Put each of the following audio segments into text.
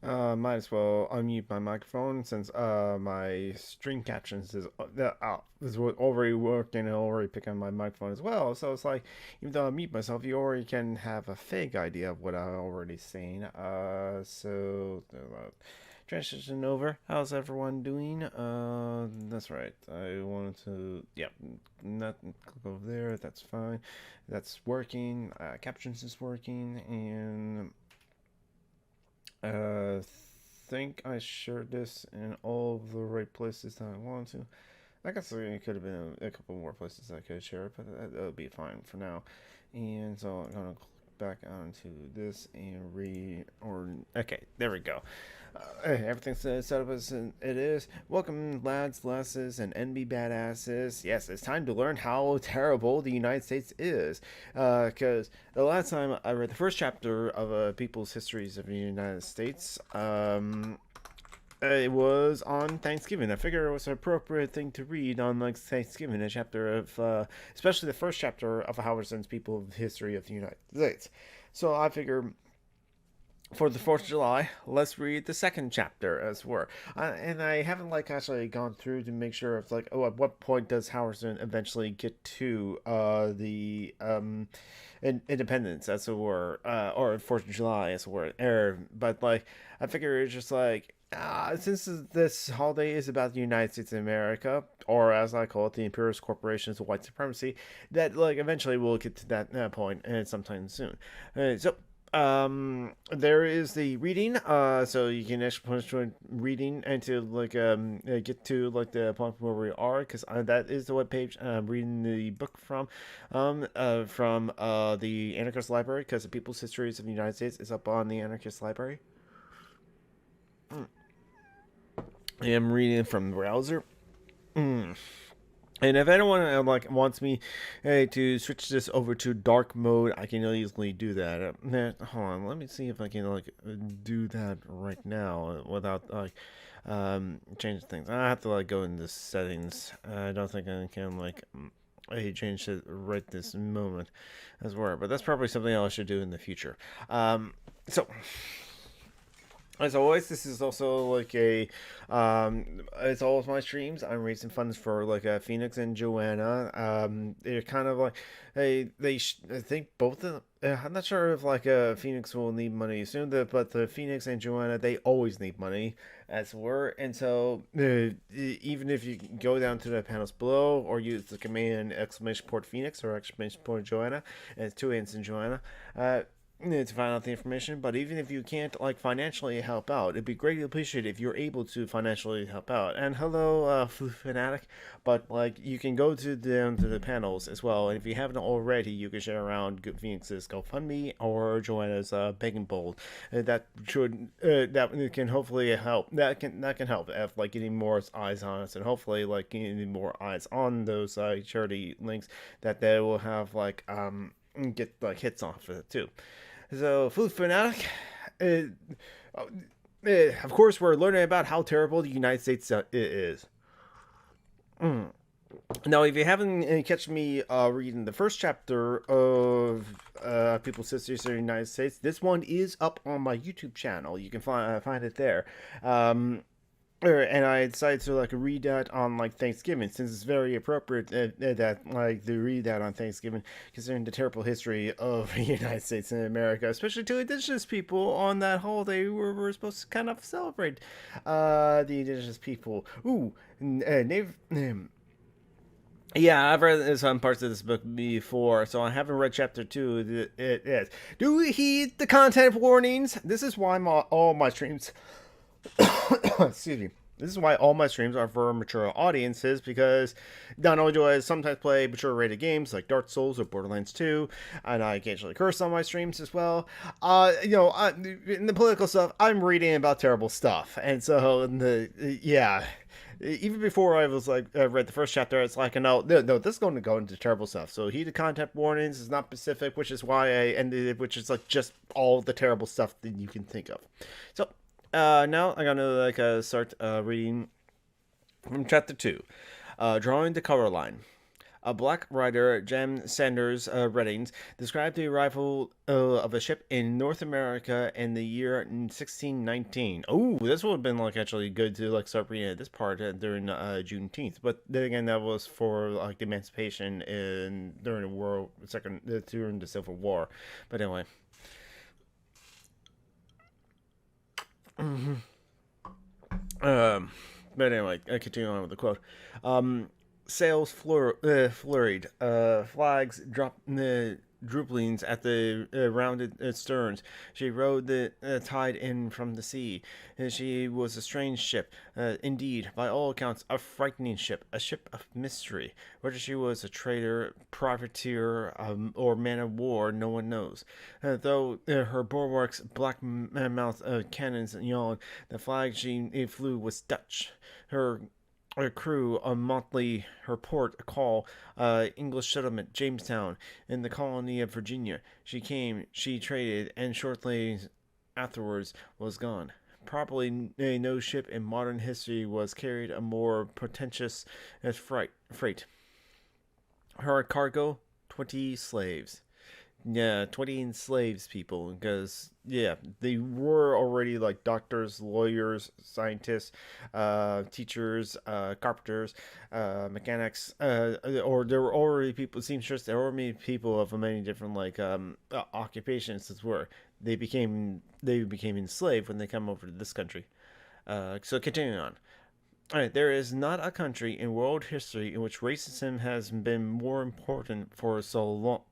Might as well unmute my microphone since my string captions is already working and already picking on my microphone as well. So it's like even though I mute myself, you already can have a fake idea of what I already seen. Transition over. How's everyone doing? That's right. I wanted to. Yeah, not click over there. That's fine. That's working. Captions is working and. Uh, think I shared this in all the right places that I want to. I guess there could have been a couple more places I could share it, but that'll be fine for now. And so I'm gonna click back onto this and okay, there we go. Everything's set up as it is. Welcome, lads, lasses, and NB badasses. Yes, it's time to learn how terrible the United States is. Because the last time I read the first chapter of People's Histories of the United States, it was on Thanksgiving. I figured it was an appropriate thing to read on like Thanksgiving, a chapter of, especially the first chapter of Howard Zinn's People's History of the United States. So I figure for the 4th of July, let's read the second chapter as were. And I haven't like actually gone through to make sure it's like, oh, at what point does Howard Zinn eventually get to the independence as it were, or 4th of July as it were. But like, I figure it's just like, since this holiday is about the United States of America, or as I call it, the imperialist corporations of white supremacy, that like eventually we'll get to that point sometime soon. There is the reading, so you can actually reading and to like get to like the point where we are, because that is the web page I'm reading the book from the Anarchist Library, because the People's Histories of the United States is up on the Anarchist Library. I am reading from the browser. And if anyone like wants me to switch this over to dark mode, I can easily do that. Hold on, let me see if I can like do that right now without like changing things. I have to like go into settings. I don't think I can like change it right this moment as well. But that's probably something I should do in the future. So as always, this is also like as always my streams, I'm raising funds for like Phoenix and Johanna. They're kind of like, I think both of them. I'm not sure if like Phoenix will need money soon, but the Phoenix and Johanna, they always need money as were, and so even if you go down to the panels below or use the command exclamation port Phoenix or exclamation port Johanna, and it's two ends in Johanna. To find out the information, but even if you can't like financially help out, it'd be greatly appreciated if you're able to financially help out. And hello, Flu Fanatic, but like you can go to down to the panels as well, and if you haven't already, you can share around Phoenix's GoFundMe or Joanna's Begging Bowl. That can hopefully help. That can help if like getting more eyes on us, and hopefully like getting more eyes on those charity links that they will have like get like hits off of it too. So, Food Fanatic, of course, we're learning about how terrible the United States is. Mm. Now, if you haven't catch me reading the first chapter of People's Sisters of the United States, this one is up on my YouTube channel. You can find it there. And I decided to like read that on like Thanksgiving, since it's very appropriate that like to read that on Thanksgiving, considering the terrible history of the United States and America, especially to indigenous people on that holiday where we're supposed to kind of celebrate the indigenous people. Ooh, Native. Yeah, I've read some parts of this book before, so I haven't read chapter 2. It is. Do we heed the content warnings? This is why all my streams excuse me. This is why all my streams are for mature audiences, because not only do I sometimes play mature rated games like Dark Souls or Borderlands 2, and I occasionally curse on my streams as well. In the political stuff, I'm reading about terrible stuff, and so yeah. Even before I was like read the first chapter, it's like no, this is going to go into terrible stuff. So heeded content warnings is not specific, which is why I ended it, which is like just all the terrible stuff that you can think of. So now I'm gonna start reading from chapter 2, drawing the color line. A black writer, Jem Sanders Reddings, described the arrival of a ship in North America in the year 1619. Oh, this would have been like actually good to like start reading at this part during Juneteenth. But then again, that was for like the emancipation in during the during the Civil War. But anyway. Um, but anyway, I continue on with the quote. Sails flurried, flags dropped drooplings at the rounded sterns. She rode the tide in from the sea. She was a strange ship, indeed, by all accounts, a frightening ship, a ship of mystery. Whether she was a trader, privateer, or man of war, no one knows. Though her bulwarks, black-mouthed cannons yawned, the flag she flew was Dutch. Her crew on Montley, her port a call, English settlement, Jamestown, in the colony of Virginia. She came, she traded, and shortly afterwards was gone. Probably no ship in modern history was carried a more pretentious freight. Her cargo, 20 slaves. Yeah, 20 enslaved people, because, yeah, they were already like doctors, lawyers, scientists, teachers, carpenters, mechanics, or there were already people, seamstress, there were many people of many different like occupations as were. They became enslaved when they come over to this country. So continuing on. All right, there is not a country in world history in which racism has been more important for so long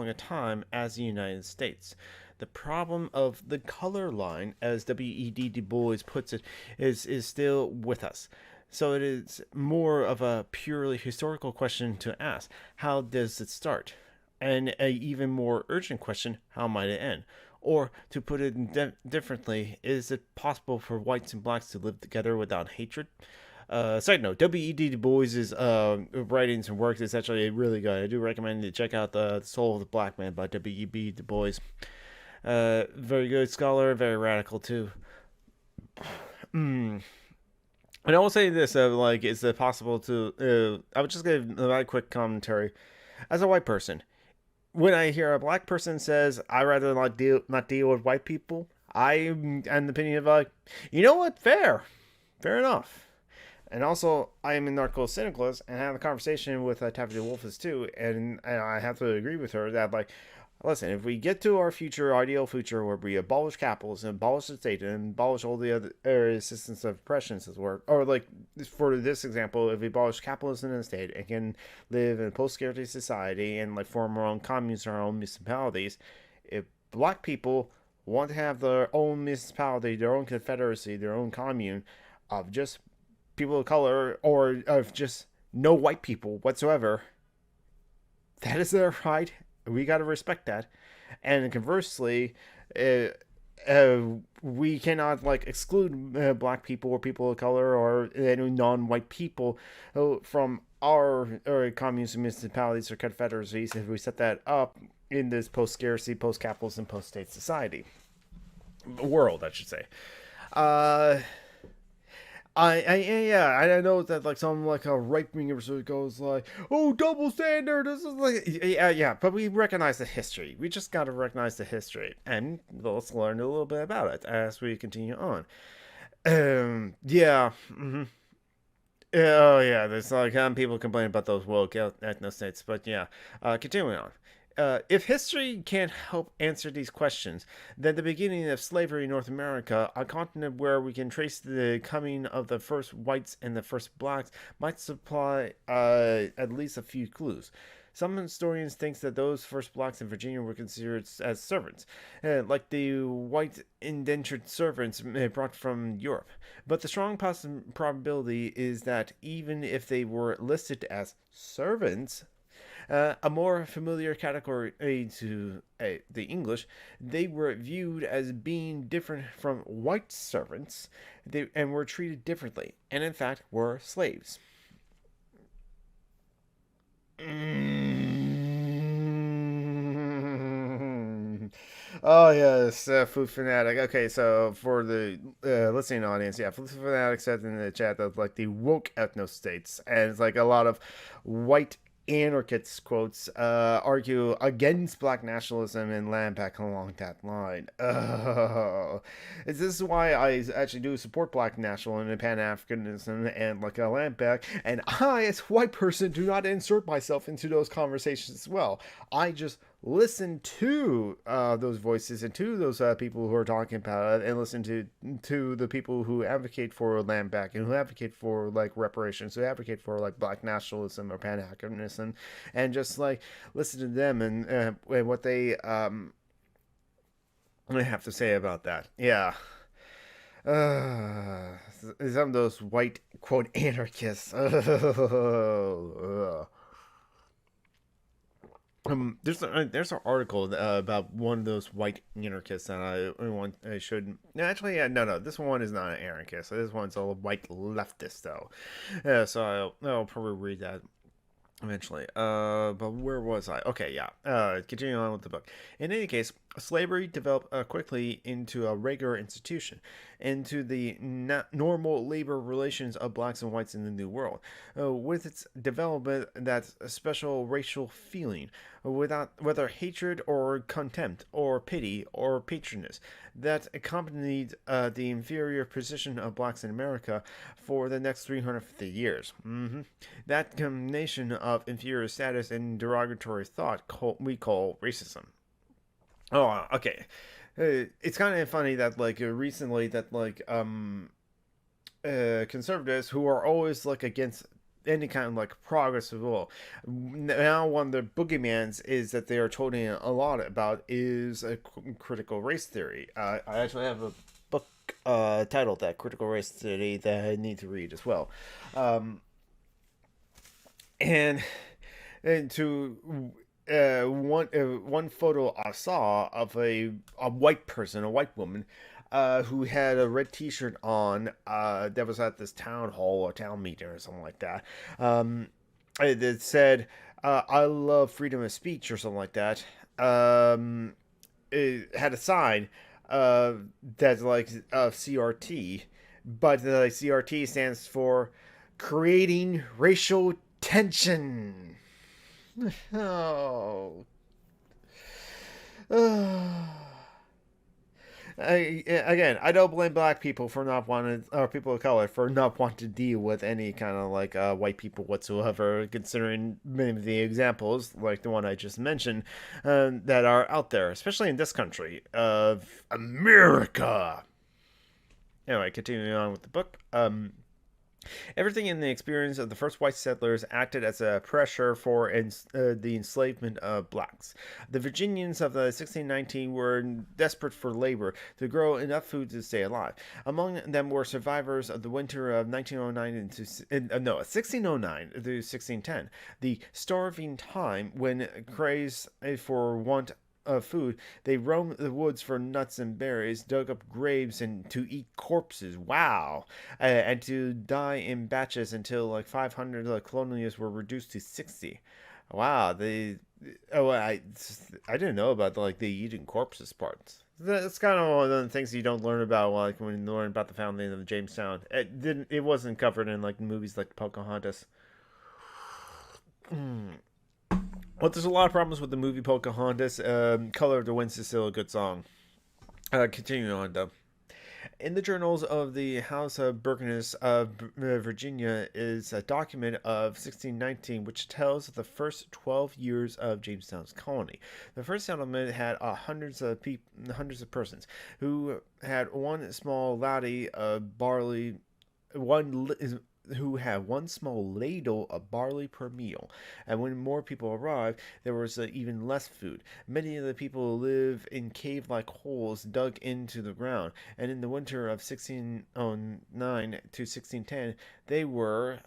a time as the United States. The problem of the color line, as W.E.D. Du Bois puts it, is still with us. So it is more of a purely historical question to ask. How does it start? And an even more urgent question, how might it end? Or, to put it differently, is it possible for whites and blacks to live together without hatred? Side note, W.E.D. Du Bois' writings and works is actually really good. I do recommend you check out The Soul of the Black Man by W.E.D. Du Bois. Very good scholar, very radical too. And I will say this, is it possible to, I would just give a very quick commentary. As a white person, when I hear a black person says, I'd rather not deal with white people, I am the opinion of like, you know what, fair enough. And also, I am a narco-syndicalist and have a conversation with Taffy Wolfes too, and I have to agree with her that, like, listen, if we get to our ideal future where we abolish capitalism, abolish the state, and abolish all the other systems of oppressions as well, or like, for this example, if we abolish capitalism in the state and can live in a post-scarcity society and, like, form our own communes, our own municipalities, if black people want to have their own municipality, their own confederacy, their own commune of just people of color or of just no white people whatsoever, that is their right. We got to respect that. And conversely, we cannot like exclude black people or people of color or any non-white people from our communes, municipalities, or confederacies if we set that up in this post-scarcity, post-capitalism, post-state society world, I should say. I know that like some like a right winger goes like, oh, double standard. This is like, yeah. But we recognize the history. We just got to recognize the history, and let's learn a little bit about it as we continue on. Yeah. Mm-hmm. Oh yeah, there's like people complain about those woke ethno states, but yeah. Continuing on. If history can't help answer these questions, then the beginning of slavery in North America, a continent where we can trace the coming of the first whites and the first blacks, might supply at least a few clues. Some historians think that those first blacks in Virginia were considered as servants, like the white indentured servants brought from Europe. But the strong probability is that even if they were listed as servants, a more familiar category to the English, they were viewed as being different from white servants and were treated differently, and in fact were slaves. Oh yes, Food Fanatic. Okay, so for the listening audience, yeah, Food Fanatic said in the chat that like the woke ethno states, and it's like a lot of white anarchists quotes argue against black nationalism and land back along that line. Oh, this is why I actually do support black nationalism and Pan Africanism and like a land back, and I, as a white person, do not insert myself into those conversations as well. I just listen to those voices and to those people who are talking about it, and listen to the people who advocate for land back and who advocate for like reparations, who advocate for like black nationalism or pan africanism, and just like listen to them and what they have to say about that. Yeah. Uh, some of those white quote anarchists. There's an article about one of those white anarchists that I should actually, yeah, no, this one is not an anarchist. This one's a white leftist though. Yeah, so I'll probably read that eventually. But where was I? Okay, yeah. Continuing on with the book. In any case, slavery developed quickly into a regular institution, into the normal labor relations of blacks and whites in the New World. With its development, that special racial feeling, without whether hatred or contempt or pity or patronage, that accompanied the inferior position of blacks in America for the next 350 years. That combination of inferior status and derogatory thought we call racism. Oh, okay. It's kind of funny that like recently that like conservatives who are always like against any kind of like progress at all. Now one of the boogeymans is that they are talking a lot about is a critical race theory. I actually have a book titled that critical race theory that I need to read as well. And to one photo I saw of a white person, a white woman, who had a red T-shirt on, that was at this town hall or town meeting or something like that. It said, "I love freedom of speech" or something like that. It had a sign that's like CRT, but the CRT stands for creating racial tension. Oh. Again, I don't blame black people for not wanting, or people of color for not wanting to deal with any kind of like white people whatsoever, considering many of the examples, like the one I just mentioned, that are out there, especially in this country of America. Anyway, continuing on with the book. Everything in the experience of the first white settlers acted as a pressure for the enslavement of blacks. The Virginians of the 1619 were desperate for labor to grow enough food to stay alive. Among them were survivors of the winter of 1609 to 1610, the starving time when craze for want of food, they roamed the woods for nuts and berries, dug up graves, and to eat corpses. Wow! And to die in batches until like 500 colonials were reduced to 60. Wow! I didn't know about like the eating corpses parts. That's kind of one of the things you don't learn about like when you learn about the founding of Jamestown. It wasn't covered in like movies like Pocahontas. Well, there's a lot of problems with the movie Pocahontas. Color of the Winds is still a good song. Continuing on, though. In the journals of the House of Burgesses of Virginia is a document of 1619 which tells of the first 12 years of Jamestown's colony. The first settlement had hundreds of persons who had one small laddie of barley, who had one small ladle of barley per meal, and when more people arrived, there was even less food. Many of the people live in cave-like holes dug into the ground, and in the winter of 1609 to 1610, they were,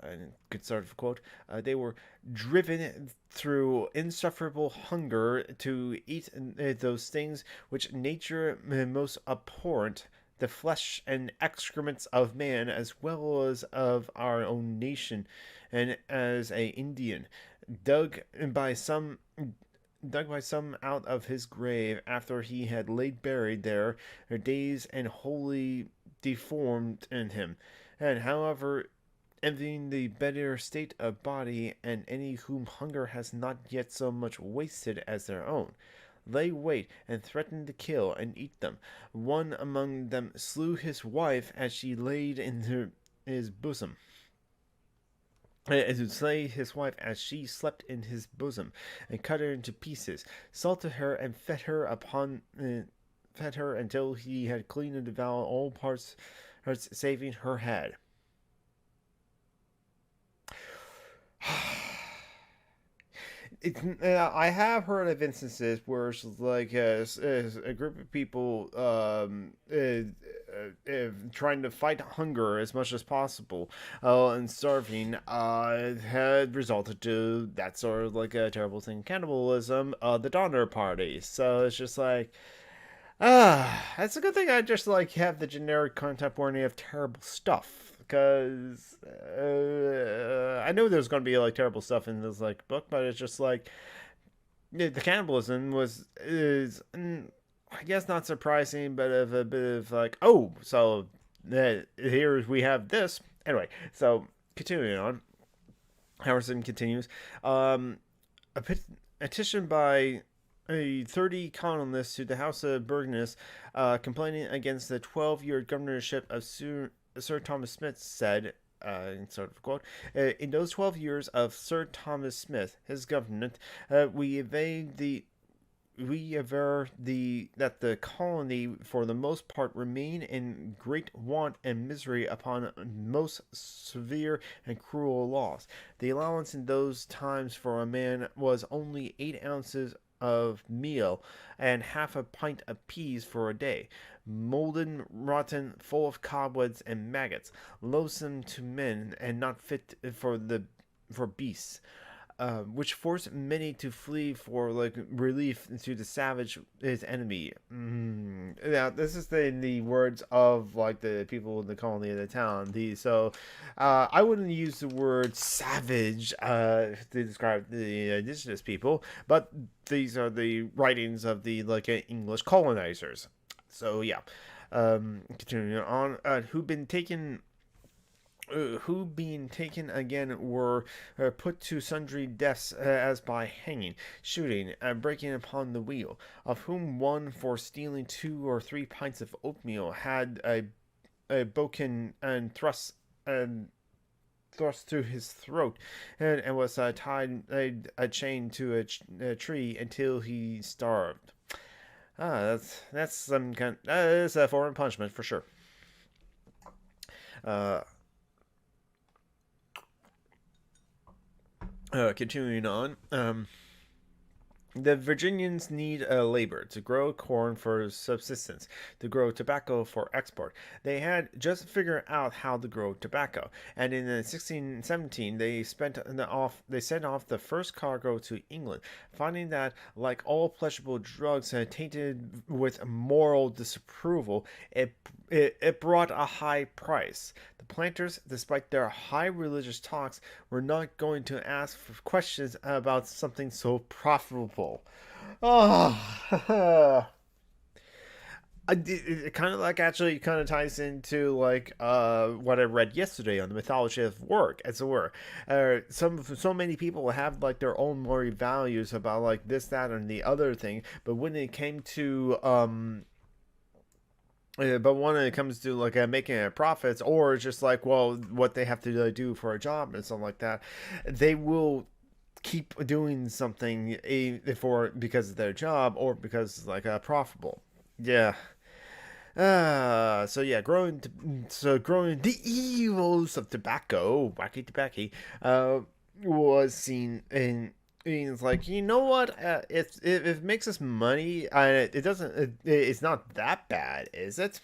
good start of quote, they were driven through insufferable hunger to eat those things which nature most abhorrent, the flesh and excrements of man, as well as of our own nation, and as a Indian, dug by some dug by some out of his grave after he had laid buried there, dazed and wholly deformed in him. And however, envying the better state of body, and any whom hunger has not yet so much wasted as their own, lay wait and threatened to kill and eat them. One among them slew his wife as she laid in his bosom. And to slay his wife as she slept in his bosom, and cut her into pieces, salted her, and fed her until he had cleaned and devoured all parts, saving her head. I have heard of instances where it's like a group of people trying to fight hunger as much as possible and starving had resulted to that sort of like a terrible thing, cannibalism, the Donner Party. So it's just like, that's a good thing I just like have the generic content warning of terrible stuff. Because I know there's going to be like terrible stuff in this like book, but it's just like the cannibalism is I guess not surprising, but of a bit of like, oh, so here we have this anyway. So continuing on, Harrison continues. A petition by 30 colonists to the House of Burgesses complaining against the 12-year governorship of Sir Thomas Smith said, sort of quote, in those 12 years of Sir Thomas Smith, his government, we aver that the colony for the most part remain in great want and misery upon most severe and cruel laws. The allowance in those times for a man was only 8 ounces of meal and half a pint of peas for a day, molten, rotten, full of cobwebs and maggots, loathsome to men and not fit for beasts, which forced many to flee for like relief to the savage his enemy. Now this is the words of like the people in the colony of the town. I wouldn't use the word savage to describe the indigenous people, but these are the writings of the like English colonizers. So yeah, continuing on, who being taken again were put to sundry deaths as by hanging, shooting, breaking upon the wheel, of whom one for stealing 2 or 3 pints of oatmeal had a boken and thrust through his throat, and was tied a chain to a tree until he starved. That's some kind. It's a foreign punishment for sure. Continuing on. The Virginians need labor to grow corn for subsistence, to grow tobacco for export. They had just figured out how to grow tobacco, and in 1617 they sent off the first cargo to England, finding that, like all pleasurable drugs tainted with moral disapproval, it brought a high price. The planters, despite their high religious talks, were not going to ask for questions about something so profitable. Oh, it kind of like actually kind of ties into like what I read yesterday on the mythology of work, as it were. So many people have like their own moral values about like this, that, and the other thing, but when it came to but when it comes to like making profits, or just like, well, what they have to do for a job and something like that, they will keep doing something because of their job or because it's like profitable. Yeah. Growing the evils of tobacco, wacky tobacco, was seen in. It's like, you know what? If it makes us money, it doesn't. It's not that bad, is it?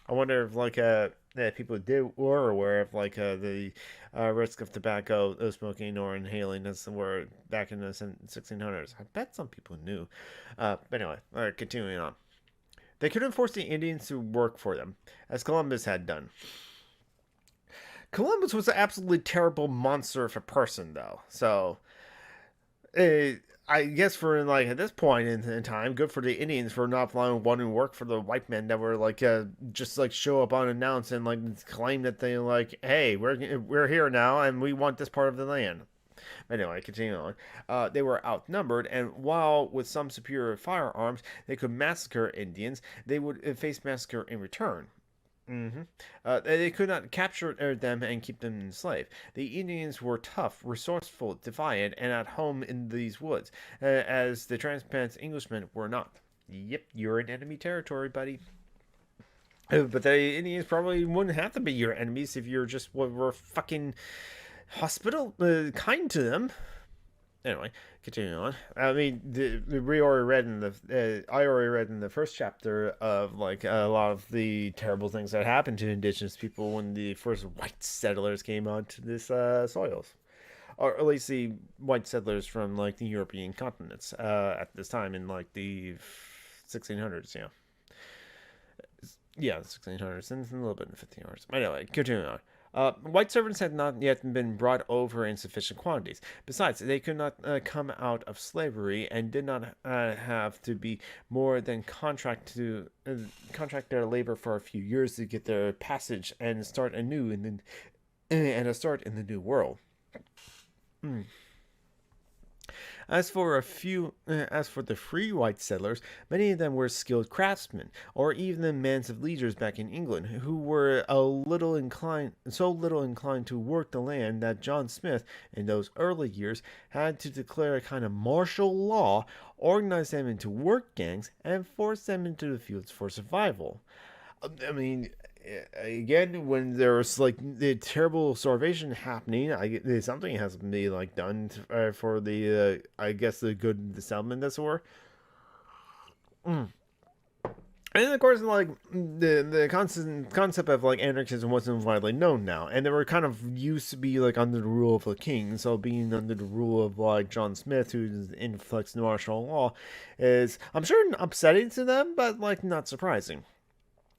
I wonder if like that people were aware of like the risk of tobacco smoking or inhaling as were back in the 1600s. I bet some people knew. But anyway, all right, continuing on. They couldn't force the Indians to work for them, as Columbus had done. Columbus was an absolutely terrible monster of a person, though. So, I guess for like at this point in time, good for the Indians for not wanting to work for the white men that were like just like show up unannounced and like claim that they like, hey, we're here now and we want this part of the land. Anyway, continuing on. They were outnumbered, and while with some superior firearms they could massacre Indians, they would face massacre in return. They could not capture them and keep them enslaved. The Indians were tough, resourceful, defiant, and at home in these woods, as the transplants Englishmen were not. Yep, you're in enemy territory, buddy. But the Indians probably wouldn't have to be your enemies if you're just were fucking kind to them. Anyway, continuing on. I mean, we already read in the I already read in the first chapter of like a lot of the terrible things that happened to indigenous people when the first white settlers came onto this soils, or at least the white settlers from like the European continents at this time in like the 1600s. Yeah, the 1600s and a little bit in the 1500s. Anyway, continuing on. White servants had not yet been brought over in sufficient quantities. Besides, they could not come out of slavery and did not have to be more than contract their labor for a few years to get their passage and start anew in the new world. As for the free white settlers, many of them were skilled craftsmen, or even the bands of leaders back in England, who were so little inclined to work the land that John Smith, in those early years, had to declare a kind of martial law, organize them into work gangs, and force them into the fields for survival. I mean, again, when there was like the terrible starvation happening, something has to be like done for the I guess the good settlement, as it were. And of course, like the concept of like anarchism wasn't widely known now, and they were kind of used to be like under the rule of a king. So being under the rule of like John Smith, who's inflicts martial law, is I'm sure upsetting to them, but like not surprising.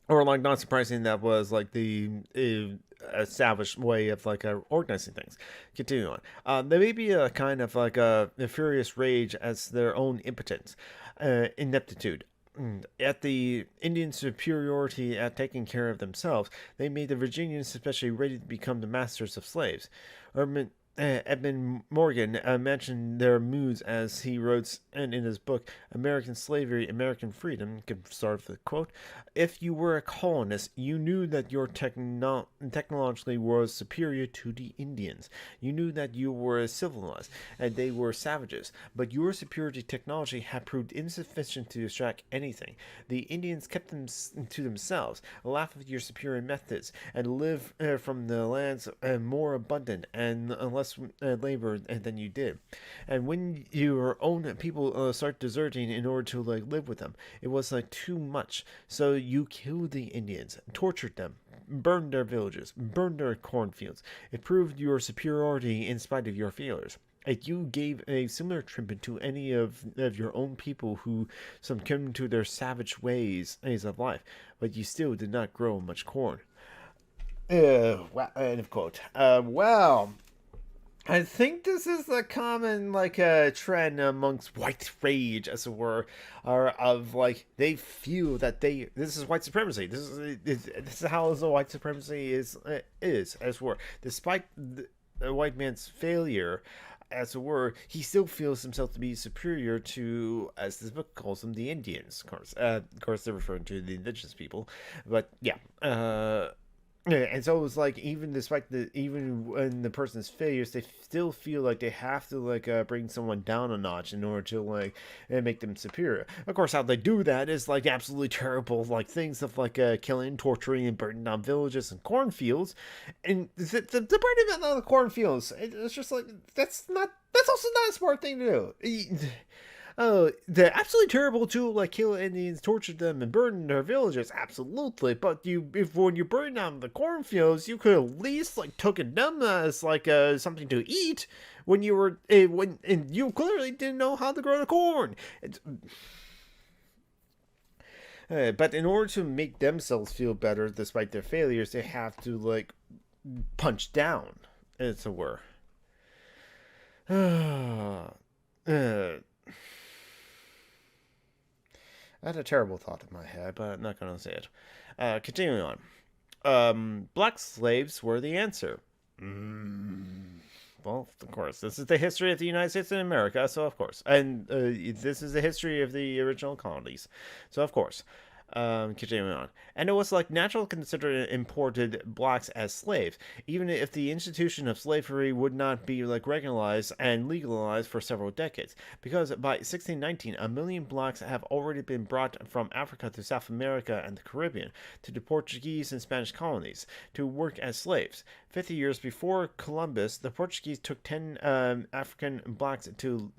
Or like not surprising that was like the established way of like organizing things. Continue on. There may be a kind of like a furious rage as their own impotence, ineptitude. At the Indian superiority at taking care of themselves, they made the Virginians especially ready to become the masters of slaves. Edmund Morgan mentioned their moods as he wrote in his book American Slavery, American Freedom. You can start with a quote. If you were a colonist, you knew that your technologically was superior to the Indians. You knew that you were civilized and they were savages, but your superior technology had proved insufficient to extract anything. The Indians kept them to themselves, laughed at your superior methods, and lived from the lands more abundant and less labor than you did. And when your own people start deserting in order to like live with them, it was like too much. So you killed the Indians, tortured them, burned their villages, burned their cornfields. It proved your superiority in spite of your failures. And you gave a similar treatment to any of your own people who succumbed to their savage ways of life, but you still did not grow much corn. End of quote. Well, I think this is a common like trend amongst white rage, as it were, or of like they feel that this is white supremacy. This is how the white supremacy is as it were. Despite the white man's failure, as it were, he still feels himself to be superior to, as this book calls them, the Indians. Of course, they're referring to the indigenous people, but yeah. And so it was like even when the person's failures, they still feel like they have to like bring someone down a notch in order to like make them superior. Of course, how they do that is like absolutely terrible, like things of like killing, torturing, and burning down villages and cornfields. And the burning down the cornfields, it's just like that's also not a smart thing to do. They're absolutely terrible to like kill Indians, torture them, and burn their villages. Absolutely, but when you burn down the cornfields, you could at least like took them as like something to eat when you were and you clearly didn't know how to grow the corn. But in order to make themselves feel better despite their failures, they have to like punch down, as it were. I had a terrible thought in my head, but I'm not going to say it. Continuing on. Black slaves were the answer. Well, of course, this is the history of the United States and America, so of course. And this is the history of the original colonies, so of course. Continuing on. And it was like natural to consider imported blacks as slaves, even if the institution of slavery would not be like regularized and legalized for several decades. Because by 1619, a million blacks have already been brought from Africa to South America and the Caribbean, to the Portuguese and Spanish colonies, to work as slaves. 50 years before Columbus, the Portuguese took 10 African blacks to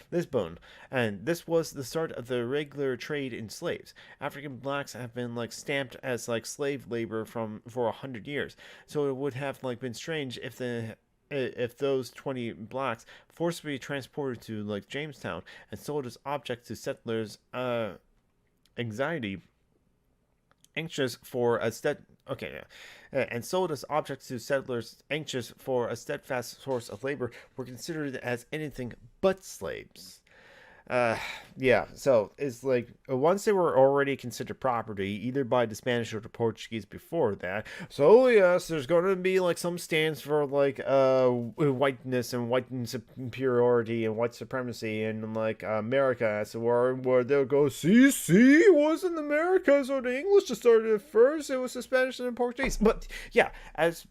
Lisbon, and this was the start of the regular trade in slaves. African blacks have been like stamped as like slave labor for 100 years, so it would have like been strange if those 20 blacks forcibly transported to like Jamestown and sold as objects to settlers anxiety anxious for a and sold as objects to settlers anxious for a steadfast source of labor were considered as anything but slaves. Yeah, so it's like once they were already considered property, either by the Spanish or the Portuguese before that. So yes, there's going to be like some stands for like whiteness and white superiority and white supremacy and like America, so where they'll go, see, it wasn't America, so the English just started it first. It was the Spanish and the Portuguese. But yeah, as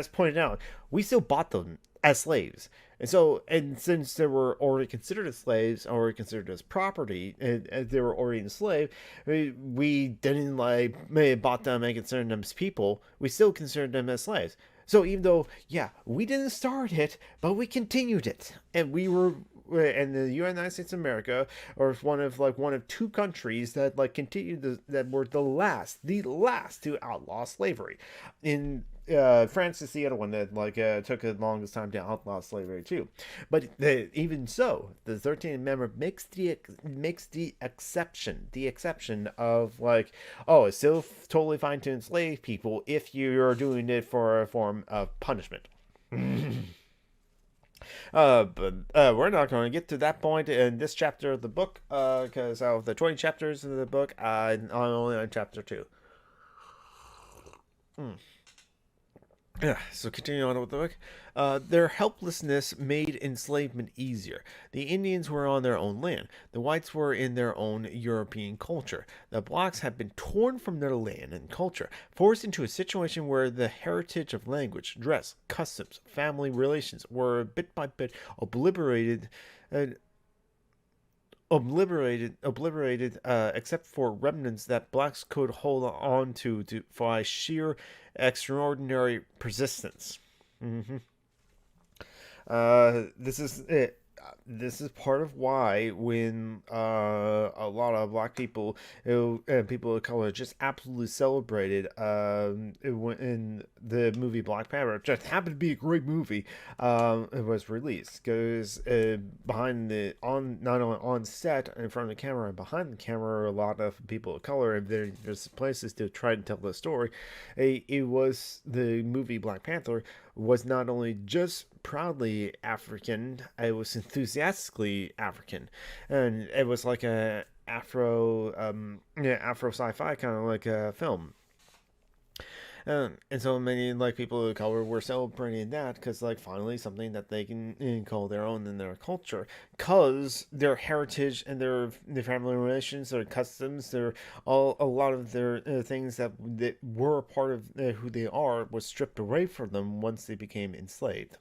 pointed out, we still bought them as slaves. And since they were already considered as slaves, or considered as property, and they were already enslaved, we didn't like bought them and considered them as people. We still considered them as slaves. So even though, yeah, we didn't start it, but we continued it, and we were. And the United States of America, or one of two countries that like continued that were the last to outlaw slavery. In France is the other one that like took the longest time to outlaw slavery too. But even so, the 13th Amendment makes the exception of like, oh, it's still totally fine to enslave people if you're doing it for a form of punishment. But we're not going to get to that point in this chapter of the book, because out of the 20 chapters of the book, I'm only on chapter 2. Yeah, so continuing on with the book. Their helplessness made enslavement easier. The Indians were on their own land. The whites were in their own European culture. The blacks had been torn from their land and culture, forced into a situation where the heritage of language, dress, customs, family relations were bit by bit obliterated, except for remnants that blacks could hold on to by sheer extraordinary persistence. Mm-hmm. This is it. This is part of why when a lot of black people and people of color just absolutely celebrated in the movie Black Panther, which just happened to be a great movie, it was released, because behind not only on set in front of the camera and behind the camera are a lot of people of color, and there's places to try to tell the story. It was the movie Black Panther was not only just proudly African, it was enthusiastically African, and it was like a Afro sci-fi kind of like a film. And so many like people of color were celebrating that, because like finally something that they can call their own in their culture, because their heritage and their family relations, their customs, their a lot of their things that were a part of who they are was stripped away from them once they became enslaved.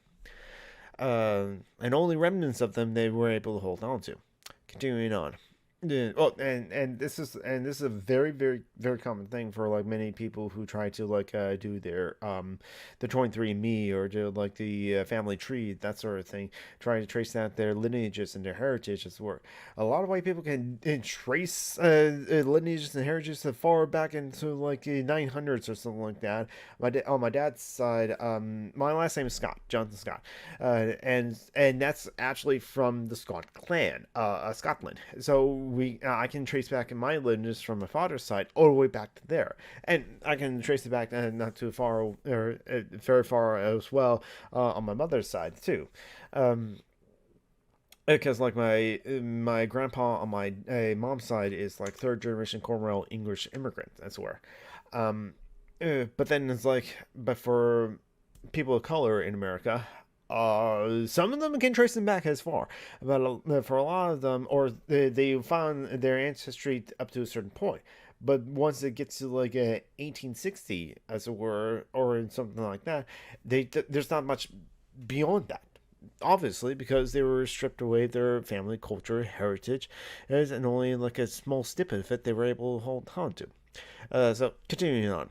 And only remnants of them they were able to hold on to. Continuing on. Yeah, well, and this is a very very very common thing for like many people who try to like do their the 23andMe or do like the family tree, that sort of thing, trying to trace out their lineages and their heritages. Where a lot of white people can trace lineages and heritages as far back into like the 900s or something like that. On my dad's side, my last name is Scott, Jonathan Scott, and that's actually from the Scott clan, Scotland. So I can trace back in my lineage from my father's side all the way back to there, and I can trace it back not too far or very far as well on my mother's side too. because like my grandpa on my mom's side is like third generation Cornwall English immigrant, I swear. Um, but then it's like, but for people of color in America, some of them can trace them back as far, but for a lot of them, or they found their ancestry up to a certain point. But once it gets to like 1860, as it were, or something like that, there's not much beyond that. Obviously, because they were stripped away their family culture, heritage, and only like a small snippet of it they were able to hold on to. So continuing on,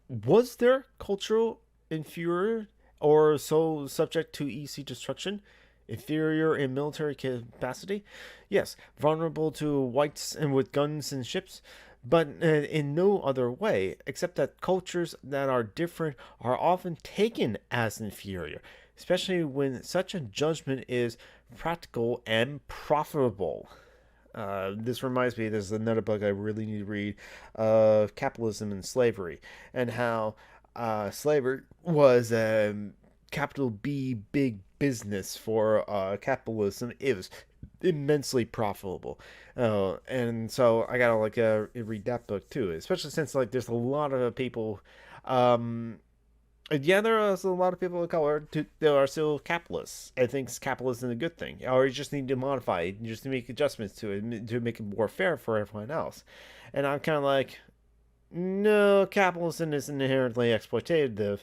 was there cultural inferior or so subject to easy destruction? Inferior in military capacity? Yes, vulnerable to whites and with guns and ships, but in no other way, except that cultures that are different are often taken as inferior, especially when such a judgment is practical and profitable. This reminds me, there's another book I really need to read of capitalism and slavery, and how slavery was capital B big business for capitalism. It was immensely profitable. And so I gotta like read that book too, especially since like there's a lot of people. Um, yeah, there are a lot of people of color that are still capitalists. I think capitalism is a good thing, or you just need to modify it, you just need to make adjustments to it to make it more fair for everyone else. And I'm kind of like, no, capitalism is inherently exploitative.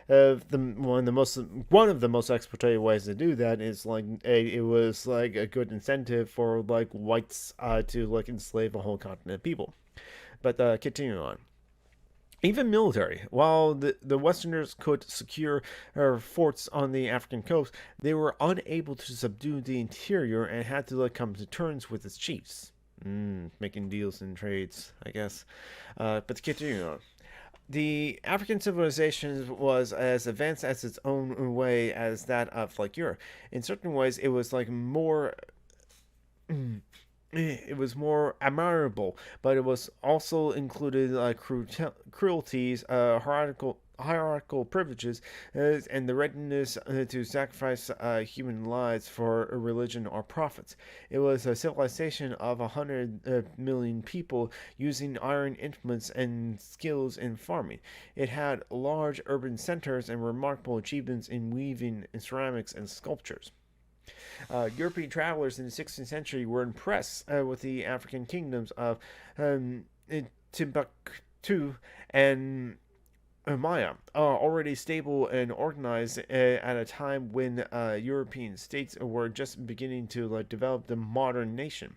One of the most exploitative ways to do that is like it was like a good incentive for like whites to like enslave a whole continent of people. But continuing on. Even military. While the Westerners could secure forts on the African coast, they were unable to subdue the interior and had to like come to terms with its chiefs. Making deals and trades, I guess. But to continue on. The African civilization was as advanced as its own way as that of like Europe. In certain ways, it was like more it was more admirable, but it was also included cruelties, hierarchical privileges, and the readiness to sacrifice human lives for a religion or profits. It was a civilization of 100 million people using iron implements and skills in farming. It had large urban centers and remarkable achievements in weaving, in ceramics, and sculptures. European travelers in the 16th century were impressed with the African kingdoms of Timbuktu and Maya, already stable and organized at a time when European states were just beginning to develop the modern nation.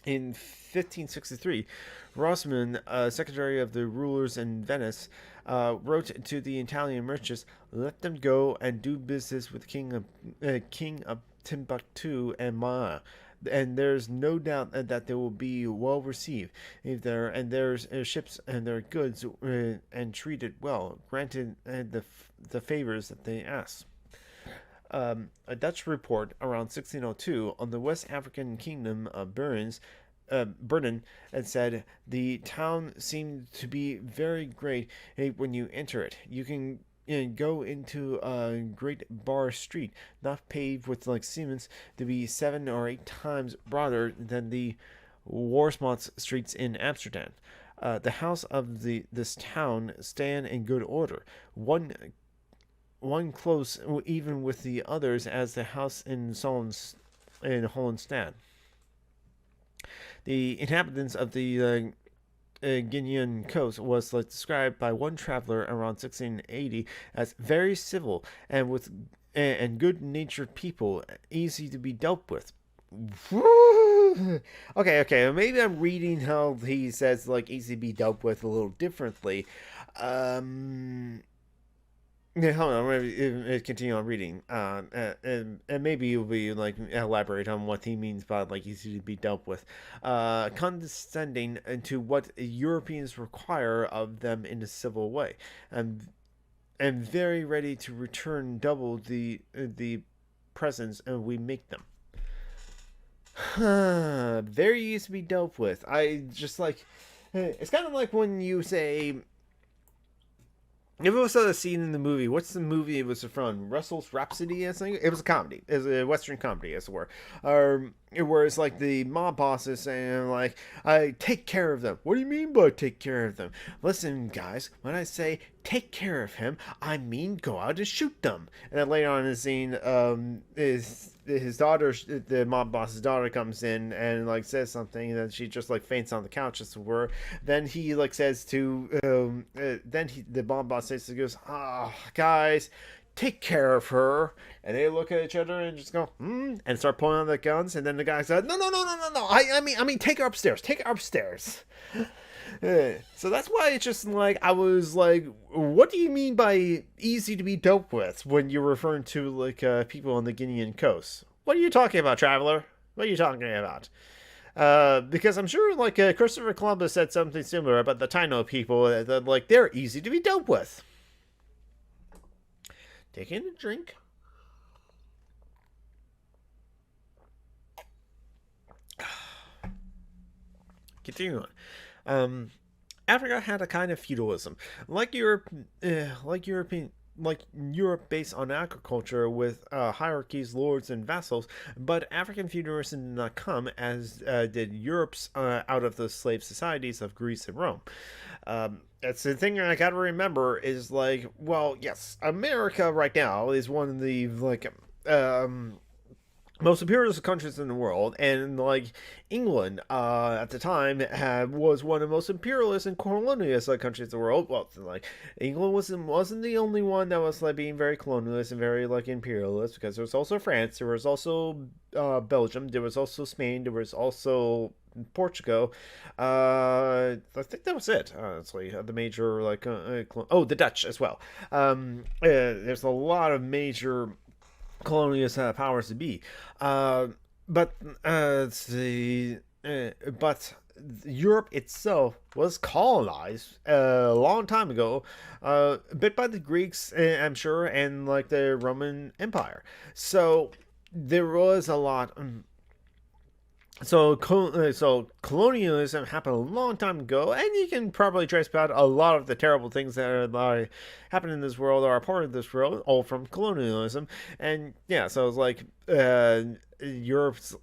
In 1563, Rosman, secretary of the rulers in Venice, wrote to the Italian merchants, "Let them go and do business with King of Timbuktu and Maya, and there's no doubt that they will be well received if their ships and their goods and treated well, granted the favors that they ask." A Dutch report around 1602 on the West African kingdom of Burden and said the town seemed to be very great when you enter it. You can go into a great bar street, not paved with cements, to be 7 or 8 times broader than the Warsmont streets in Amsterdam. The house of this town stand in good order. One close even with the others as the house in Hollandstad. The inhabitants of the Guinean coast was described by one traveler around 1680 as very civil and with and good-natured people, easy to be dealt with. Okay, maybe I'm reading how he says easy to be dealt with a little differently. Yeah, hold on. Maybe continue on reading, and maybe you'll be elaborate on what he means by easy to be dealt with, condescending to what Europeans require of them in a civil way, and very ready to return double the presents we make them. Very easy to be dealt with. I just it's kind of like when you say If it was a scene in the movie, what's the movie it was from? Russell's Rhapsody, I think. It was a comedy. It was a Western comedy, as it were. Where it's like the mob bosses saying, like, I take care of them. What do you mean by take care of them? Listen, guys, when I say take care of him, I mean go out and shoot them. And then later on in the scene, is his daughter, the mob boss's daughter, comes in and like says something, and then she just like faints on the couch, as it were. Then he like says to, the mob boss says, he goes, "Ah, oh, guys, take care of her." And they look at each other and just go, and start pulling on their guns. And then the guy said, no. I mean, take her upstairs. Take her upstairs. So that's why it's just like, I was like, what do you mean by easy to be dealt with when you're referring to like people on the Guinean coast? What are you talking about, traveler? What are you talking about? Because I'm sure like Christopher Columbus said something similar about the Taino people, that like they're easy to be dealt with. Taking a drink. Continue on. Africa had a kind of feudalism, like Europe, like Europe, based on agriculture with hierarchies, lords, and vassals. But African feudalism did not come as did Europe's out of the slave societies of Greece and Rome. That's the thing I gotta remember is like, well, yes, America right now is one of the like most imperialist countries in the world, and like England at the time was one of the most imperialist and colonialist countries in the world. Well, like England wasn't the only one that was like being very colonialist and very like imperialist, because there was also France, there was also Belgium, there was also Spain, there was also Portugal. I think that was it. Honestly, the major like the Dutch as well. There's a lot of major colonialist powers to be, but Europe itself was colonized a long time ago, a bit by the Greeks, I'm sure, and like the Roman Empire. So there was a lot. So colonialism happened a long time ago, and you can probably trace back a lot of the terrible things that are happen in this world or are part of this world, all from colonialism. And yeah, so it's like Europe's.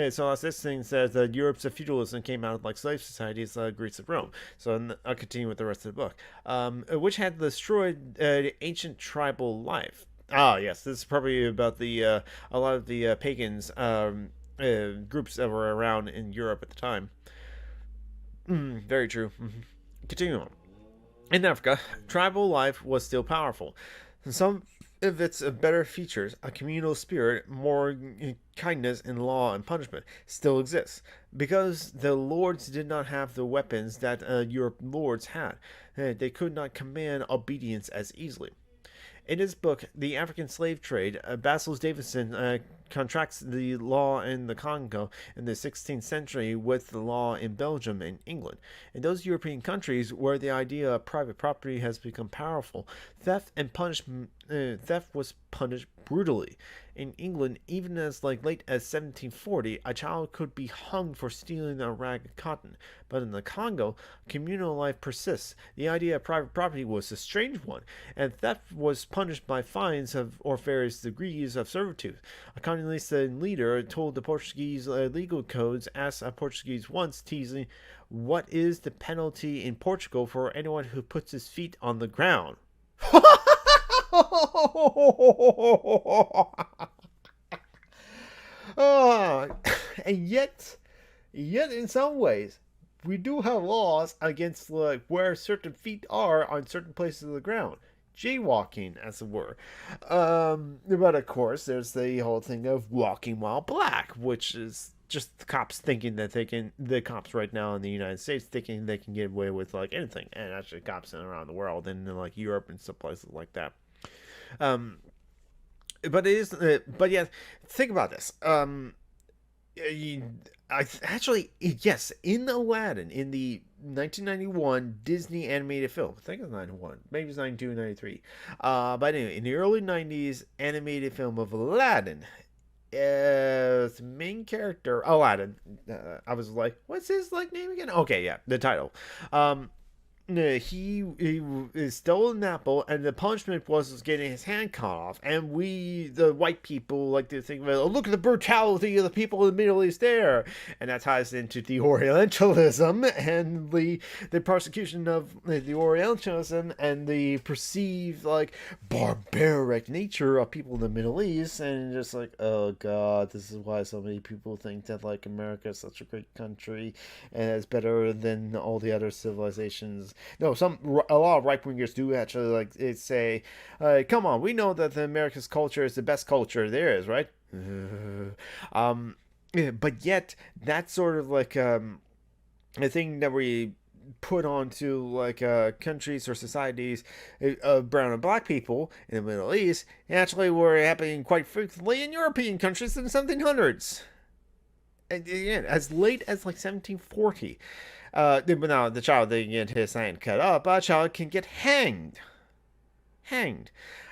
So as this thing says that Europe's feudalism came out of like slave societies, Greece and Rome. So I'll continue with the rest of the book, which had destroyed ancient tribal life. Ah, yes, this is probably about the a lot of the pagans. Groups that were around in Europe at the time. Very true. Continue on. In Africa, tribal life was still powerful. Some of its better features, a communal spirit, more kindness in law and punishment, still exists. Because the lords did not have the weapons that Europe lords had, they could not command obedience as easily. In his book, The African Slave Trade, Basil Davidson contrasts the law in the Congo in the 16th century with the law in Belgium and England. In those European countries where the idea of private property has become powerful, theft was punished brutally. In England, even as like late as 1740, a child could be hung for stealing a rag of cotton. But in the Congo, communal life persists. The idea of private property was a strange one, and theft was punished by fines or various degrees of servitude. A communist leader told the Portuguese legal codes, asked a Portuguese once, teasing, "What is the penalty in Portugal for anyone who puts his feet on the ground?" And yet in some ways, we do have laws against like where certain feet are on certain places of the ground. Jaywalking, as it were. But of course, there's the whole thing of walking while black, which is just the cops thinking that the cops right now in the United States thinking they can get away with like anything, and actually cops around the world and in like Europe and some places like that. But it is, but yeah, think about this. Yes, in Aladdin, in the 1991 Disney animated film, I think it's 91, maybe it's 92, 93. But anyway, in the early 90s animated film of Aladdin, the main character, Aladdin, I was like, what's his like name again? Okay, yeah, the title. he stole an apple, and the punishment was getting his hand cut off. And we, the white people, like to think, well, look at the brutality of the people in the Middle East there, and that ties into the Orientalism and the persecution of the Orientalism and the perceived like barbaric nature of people in the Middle East, and just like, oh god, this is why so many people think that like America is such a great country and it's better than all the other civilizations. No, a lot of right wingers do actually like say, "Come on, we know that the America's culture is the best culture there is, right?" Yeah, but yet that's sort of like a thing that we put onto like countries or societies of brown and black people in the Middle East actually were happening quite frequently in European countries in the 1700s. And again, as late as like 1740. Now the child didn't get his hand cut up, a child can get hanged.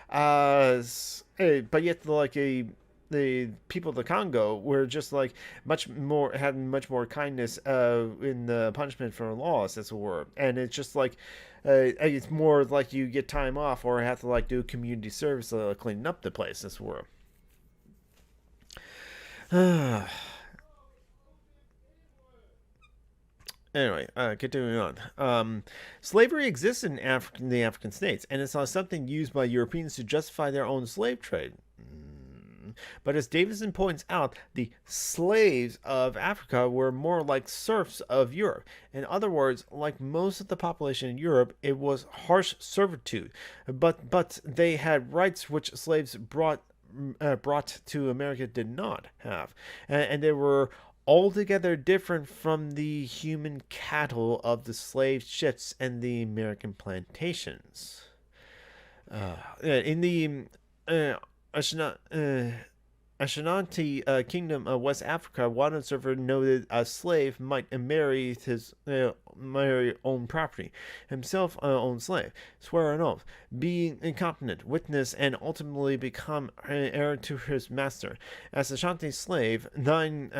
But yet like the people of the Congo were just like had much more kindness in the punishment for laws, as it were, and it's just like it's more like you get time off or have to like do community service cleaning up the place, as it were. Anyway, continuing on. Slavery exists in the African states, and it's not something used by Europeans to justify their own slave trade. But as Davison points out, the slaves of Africa were more like serfs of Europe. In other words, like most of the population in Europe, it was harsh servitude. But they had rights which slaves brought to America did not have, and they were altogether different from the human cattle of the slave ships and the American plantations. In the Ashanti Kingdom of West Africa, one observer noted a slave might marry own property, himself own slave, swear an oath, be incompetent, witness, and ultimately become heir to his master. As Ashanti slave, 9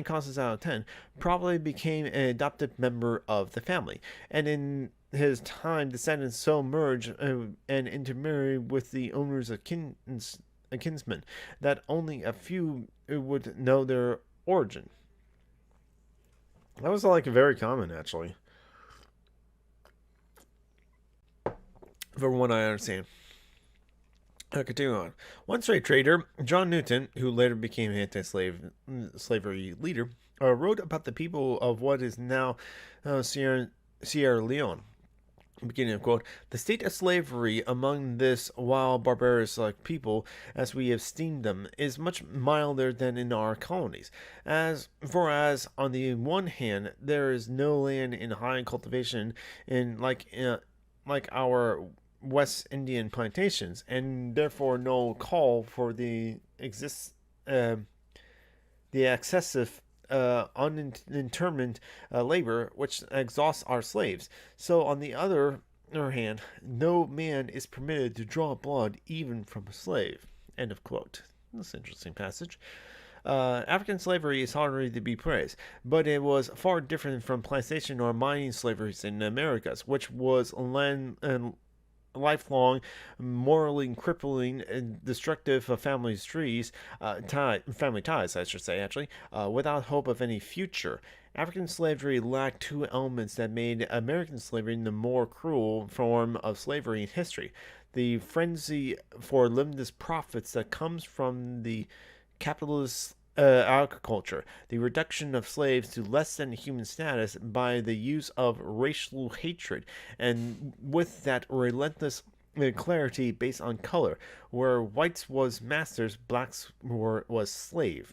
causes out of 10 probably became an adopted member of the family, and in his time descendants so merge and intermarry with the owners of kinsmen that only a few would know their origin. That was like very common, actually, from what I understand. Continue on. One slave trader, John Newton, who later became an anti-slavery leader, wrote about the people of what is now Sierra Leone. Beginning of quote, the state of slavery among this wild barbarous like people, as we have esteemed them, is much milder than in our colonies. As on the one hand there is no land in high cultivation in like our West Indian plantations, and therefore no call for the excessive unintermittent labor which exhausts our slaves. So, on the other hand, no man is permitted to draw blood even from a slave. End of quote. That's an interesting passage. African slavery is hardly to be praised, but it was far different from plantation or mining slaveries in the Americas, which was lifelong, morally crippling and destructive of family ties, I should say, actually, without hope of any future. African slavery lacked two elements that made American slavery the more cruel form of slavery in history: the frenzy for limitless profits that comes from the capitalist agriculture, the reduction of slaves to less than human status by the use of racial hatred, and with that relentless clarity based on color, where whites was masters, blacks was slave.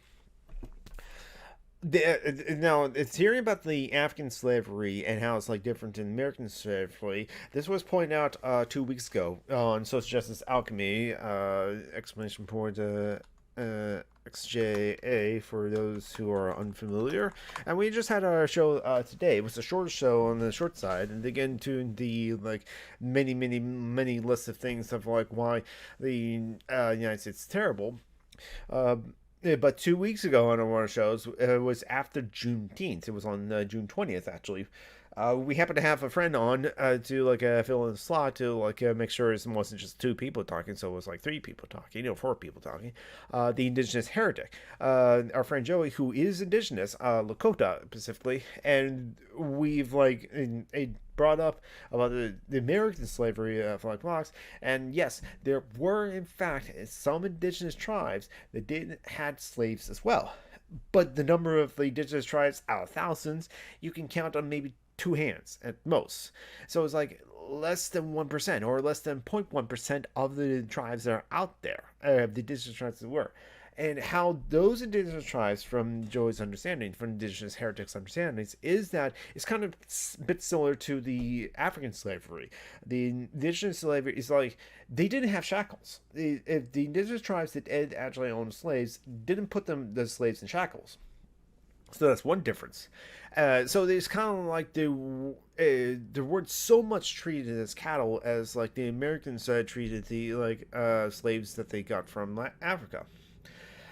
Now, it's hearing about the African slavery and how it's like different than American slavery. This was pointed out 2 weeks ago on Social Justice Alchemy, exclamation point XJA for those who are unfamiliar. And we just had our show today. It was a short show on the short side, and dig into the like many lists of things of like why the United States is terrible. But 2 weeks ago on one of our shows, it was after Juneteenth. It was on June 20th, actually. We happen to have a friend on to like fill in the slot to like make sure it wasn't just 2 people talking, so it was like 3 people talking, 4 people talking. The indigenous heretic, our friend Joey, who is indigenous, Lakota specifically, and we've like brought up about the American slavery for like blocks, and yes, there were in fact some indigenous tribes that did had slaves as well. But the number of the indigenous tribes out of thousands, you can count on maybe 2 hands at most. So it's like less than 1% or less than 0.1% of the tribes that are out there, the indigenous tribes that were. And how those indigenous tribes, from Joey's understanding, from indigenous heretics' understandings, is that it's kind of a bit similar to the African slavery. The indigenous slavery is like they didn't have shackles. If the indigenous tribes that did actually own slaves didn't put the slaves in shackles. So that's one difference. So it's kind of like they weren't so much treated as cattle as like the Americans treated the slaves that they got from Africa.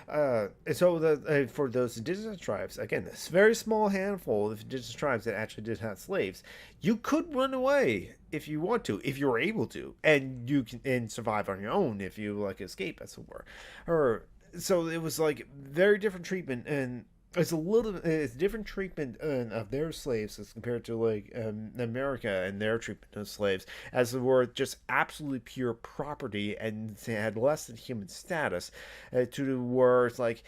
And so for those indigenous tribes, again, this very small handful of indigenous tribes that actually did have slaves, you could run away if you want to, if you're able to, and you can survive on your own if you like escape, as it were. So it was like very different treatment, and it's different treatment of their slaves as compared to like America and their treatment of slaves, as they were just absolutely pure property and they had less than human status, to where it's like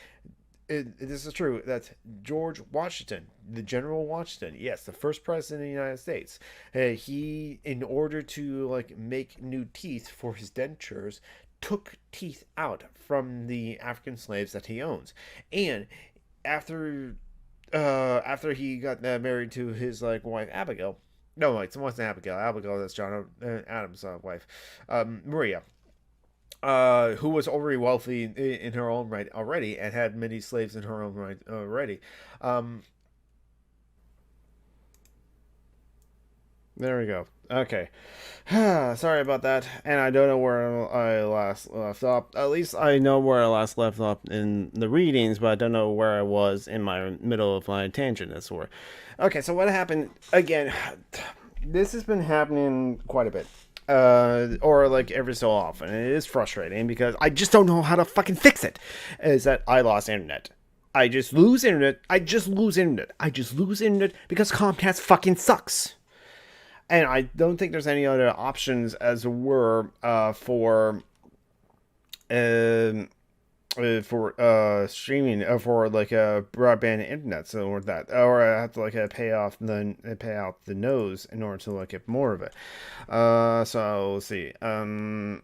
this is true. That's George Washington, the General Washington. Yes, the first president of the United States. He, in order to like make new teeth for his dentures, took teeth out from the African slaves that he owns, and after he got married to his like wife Abigail. No, wait, it wasn't Abigail. Abigail, that's John Adams' wife, Maria, who was already wealthy in her own right already and had many slaves in her own right already. There we go. Okay. Sorry about that. And I don't know where I last left off. At least I know where I last left off in the readings, but I don't know where I was in my middle of my tangent, as it were. Okay, so what happened? Again, this has been happening quite a bit. Or like every so often. And it is frustrating because I just don't know how to fucking fix it. Is that I lost internet. I just lose internet. I just lose internet because Comcast fucking sucks. And I don't think there's any other options, as it were, for streaming for like a broadband internet, so or that, or I have to like pay out the nose in order to like get more of it. So let's see. The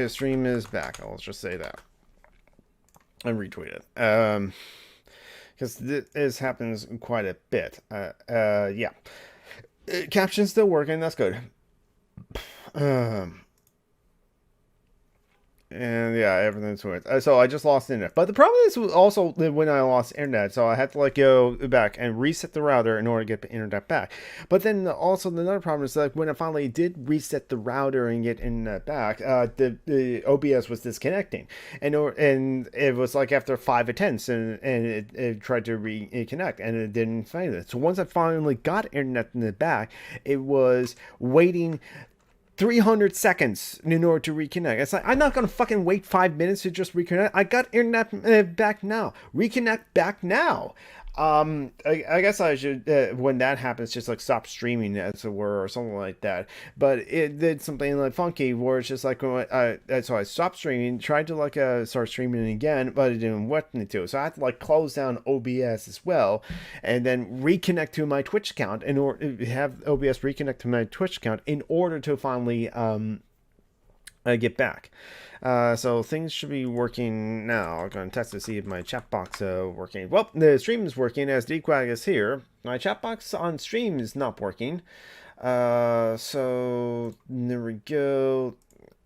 stream is back. I'll just say that and retweet it. Because this happens quite a bit. Yeah. Caption's still working. That's good. And yeah, everything's smooth. So I just lost internet. But the problem is also when I lost internet, so I had to like go back and reset the router in order to get the internet back. But then also another problem is like when I finally did reset the router and get internet back, the OBS was disconnecting, and it was like after 5 attempts, and it tried to reconnect, and it didn't find it. So once I finally got internet in the back, it was waiting 300 seconds in order to reconnect. It's like, I'm not going to fucking wait 5 minutes to just reconnect. I got internet back now. Reconnect back now. I guess I should, when that happens, just like stop streaming, as it were, or something like that. But it did something like funky where it's just like, so I stopped streaming, tried to like start streaming again, but it didn't want me to. So I had to like close down OBS as well, and then reconnect to my Twitch account in order to have OBS reconnect to my Twitch account in order to finally get back. So things should be working now. I'm going to test to see if my chat box working. Well, the stream is working as DQuag is here. My chat box on stream is not working. So there we go.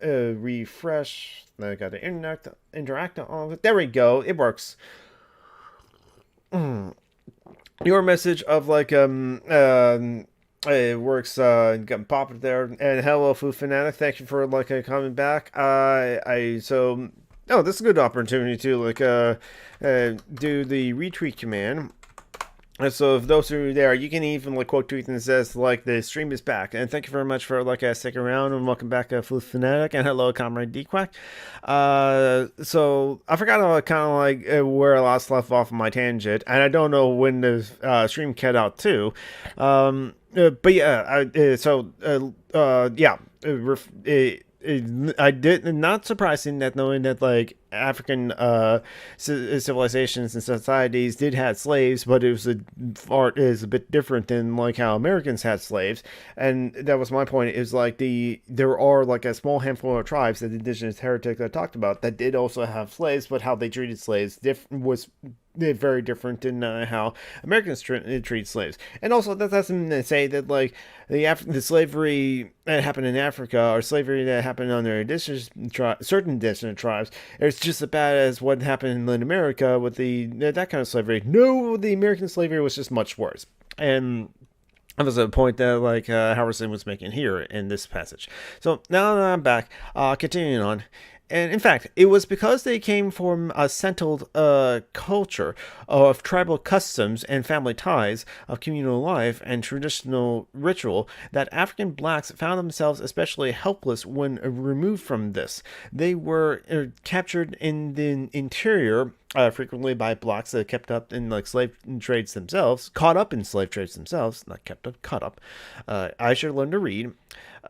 Refresh. I got to interact on. There we go. It works. Your message of like it works, got popped up there, and hello Food Fanatic, thank you for like coming back. So this is a good opportunity to like do the retweet command So if those who are there, you can even like quote tweet and says like the stream is back, and thank you very much for like sticking around, and welcome back, Flute Fanatic, and hello, Comrade Dequack. So I forgot kind of like where I left off on my tangent, and I don't know when the stream cut out too. But yeah, yeah, I did not surprising that knowing that like African civilizations and societies did have slaves, but it was a bit different than like how Americans had slaves, and that was my point. Is like there are like a small handful of tribes that the indigenous heritage I talked about that did also have slaves, but how they treated slaves was very different than how Americans treat slaves. And also, that doesn't say that like the slavery that happened in Africa or slavery that happened under certain indigenous tribes is just as bad as what happened in America with that kind of slavery. No, the American slavery was just much worse. And that was a point that like Howard Zinn was making here in this passage. So now that I'm back, continuing on. And in fact, it was because they came from a settled culture of tribal customs and family ties, of communal life and traditional ritual, that African blacks found themselves especially helpless when removed from this. They were captured in the interior, frequently by blacks that kept up in like slave trades themselves, caught up in slave trades themselves, not kept up, caught up. I should learn to read.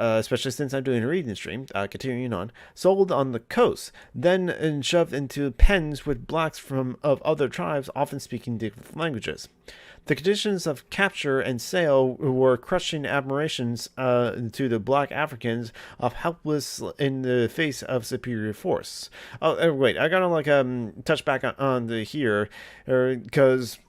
Especially since I'm doing a reading stream, continuing on, sold on the coast, then shoved into pens with blacks of other tribes, often speaking different languages. The conditions of capture and sale were crushing admirations to the black Africans of helpless in the face of superior force. Oh, wait, I gotta like touch back on the here, because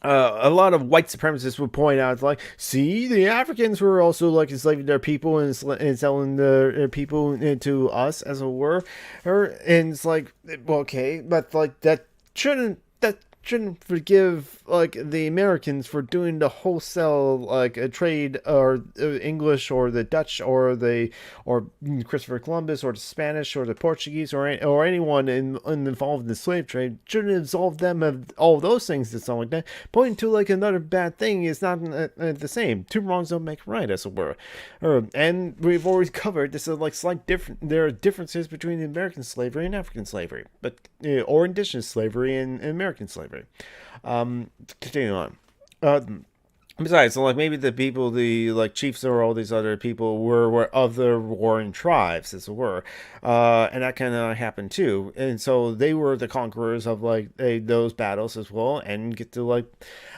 a lot of white supremacists would point out, like, see, the Africans were also like enslaving their people and selling their people to us, as it were. And it's like, well, okay, but like that shouldn't forgive like the Americans for doing the wholesale like a trade, or English or the Dutch or Christopher Columbus or the Spanish or the Portuguese or anyone involved in the slave trade. Shouldn't absolve them of all those things and stuff like that. Pointing to like another bad thing is not the same. Two wrongs don't make right, as it were. And we've already covered this is like slight different. There are differences between American slavery and African slavery, but or indigenous slavery and American slavery. Continue on. Besides, so like maybe the people, the like chiefs or all these other people were of the warring tribes, as it were, and that kind of happened too. And so they were the conquerors of like those battles as well, and get to like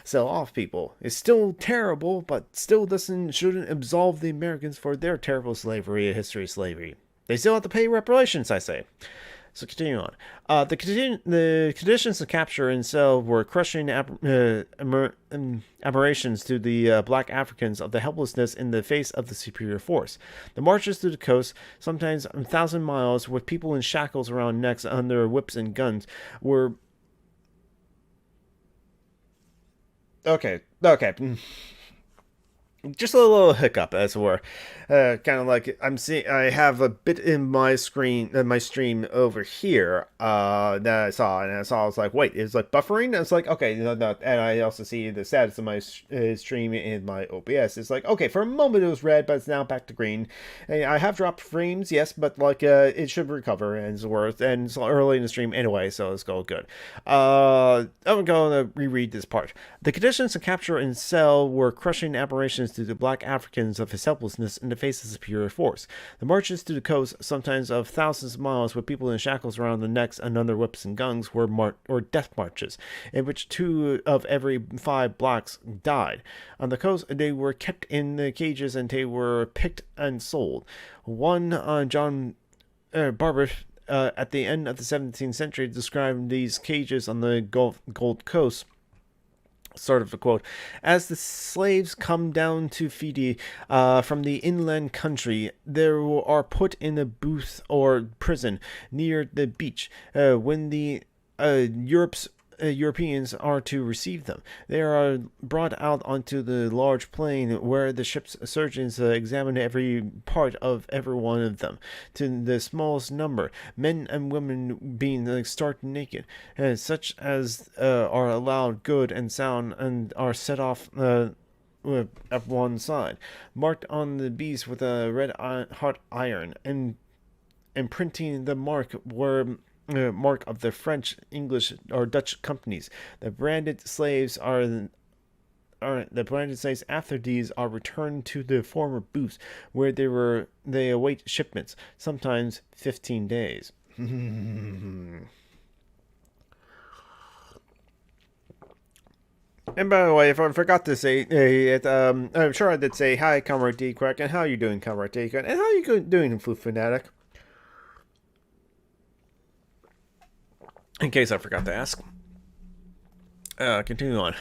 sell off people. It's still terrible, but still shouldn't absolve the Americans for their terrible slavery and history of slavery. They still have to pay reparations, I say. So continue on. The conditions of capture and sale were crushing aberrations to the black Africans of the helplessness in the face of the superior force. The marches through the coast, sometimes 1,000 miles, with people in shackles around necks under whips and guns, were... Okay. Just a little hiccup, as it were. Kind of like I have a bit in my stream over here that I saw, and I was like, wait, it's like buffering. It's like, okay, no, and I also see the status of my stream in my OBS. It's like, okay, for a moment it was red, but it's now back to green. And I have dropped frames, yes, but like it should recover, and it's worth, and it's early in the stream anyway, so it's all good. I'm going to reread this part. The conditions of capture and sell were crushing aberrations to the black Africans of his helplessness in the face of superior force. The marches to the coast, sometimes of thousands of miles, with people in shackles around the necks and under whips and guns, were death marches, in which 2 of every 5 blacks died. On the coast, they were kept in the cages and they were picked and sold. One John Barber at the end of the 17th century described these cages on the Gold Coast, sort of a quote, as the slaves come down to Fiji from the inland country, they are put in a booth or prison near the beach. When the Europe's Europeans are to receive them. They are brought out onto the large plain where the ship's surgeons examine every part of every one of them, to the smallest number, men and women being stark naked, such as are allowed good and sound and are set off at one side, marked on the beast with a red hot iron, and imprinting the mark of the French, English, or Dutch companies. The branded slaves after these are returned to the former booths where they await shipments, sometimes 15 days. And by the way, if I forgot to say, I'm sure I did say hi, Comrade D-Crack, and how are you doing, Comrade D-Crack, and how are you doing, Food Fanatic? In case I forgot to ask. Continue on.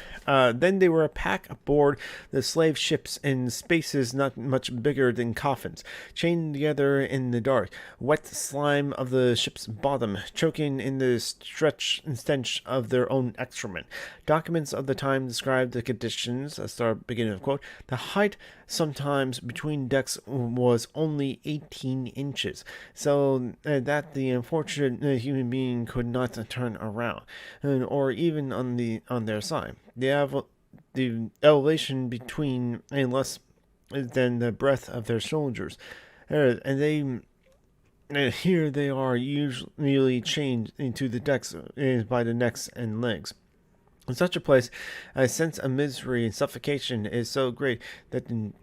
Then they were a pack aboard the slave ships in spaces not much bigger than coffins, chained together in the dark, wet slime of the ship's bottom, choking in the stench of their own excrement. Documents of the time describe the conditions, beginning of quote. The height sometimes between decks was only 18 inches, so that the unfortunate human being could not turn around, or even on their side. The elevation between a less than the breadth of their shoulders, and here they are usually chained into the decks by the necks and legs. In such a place, a sense of misery and suffocation is so great that that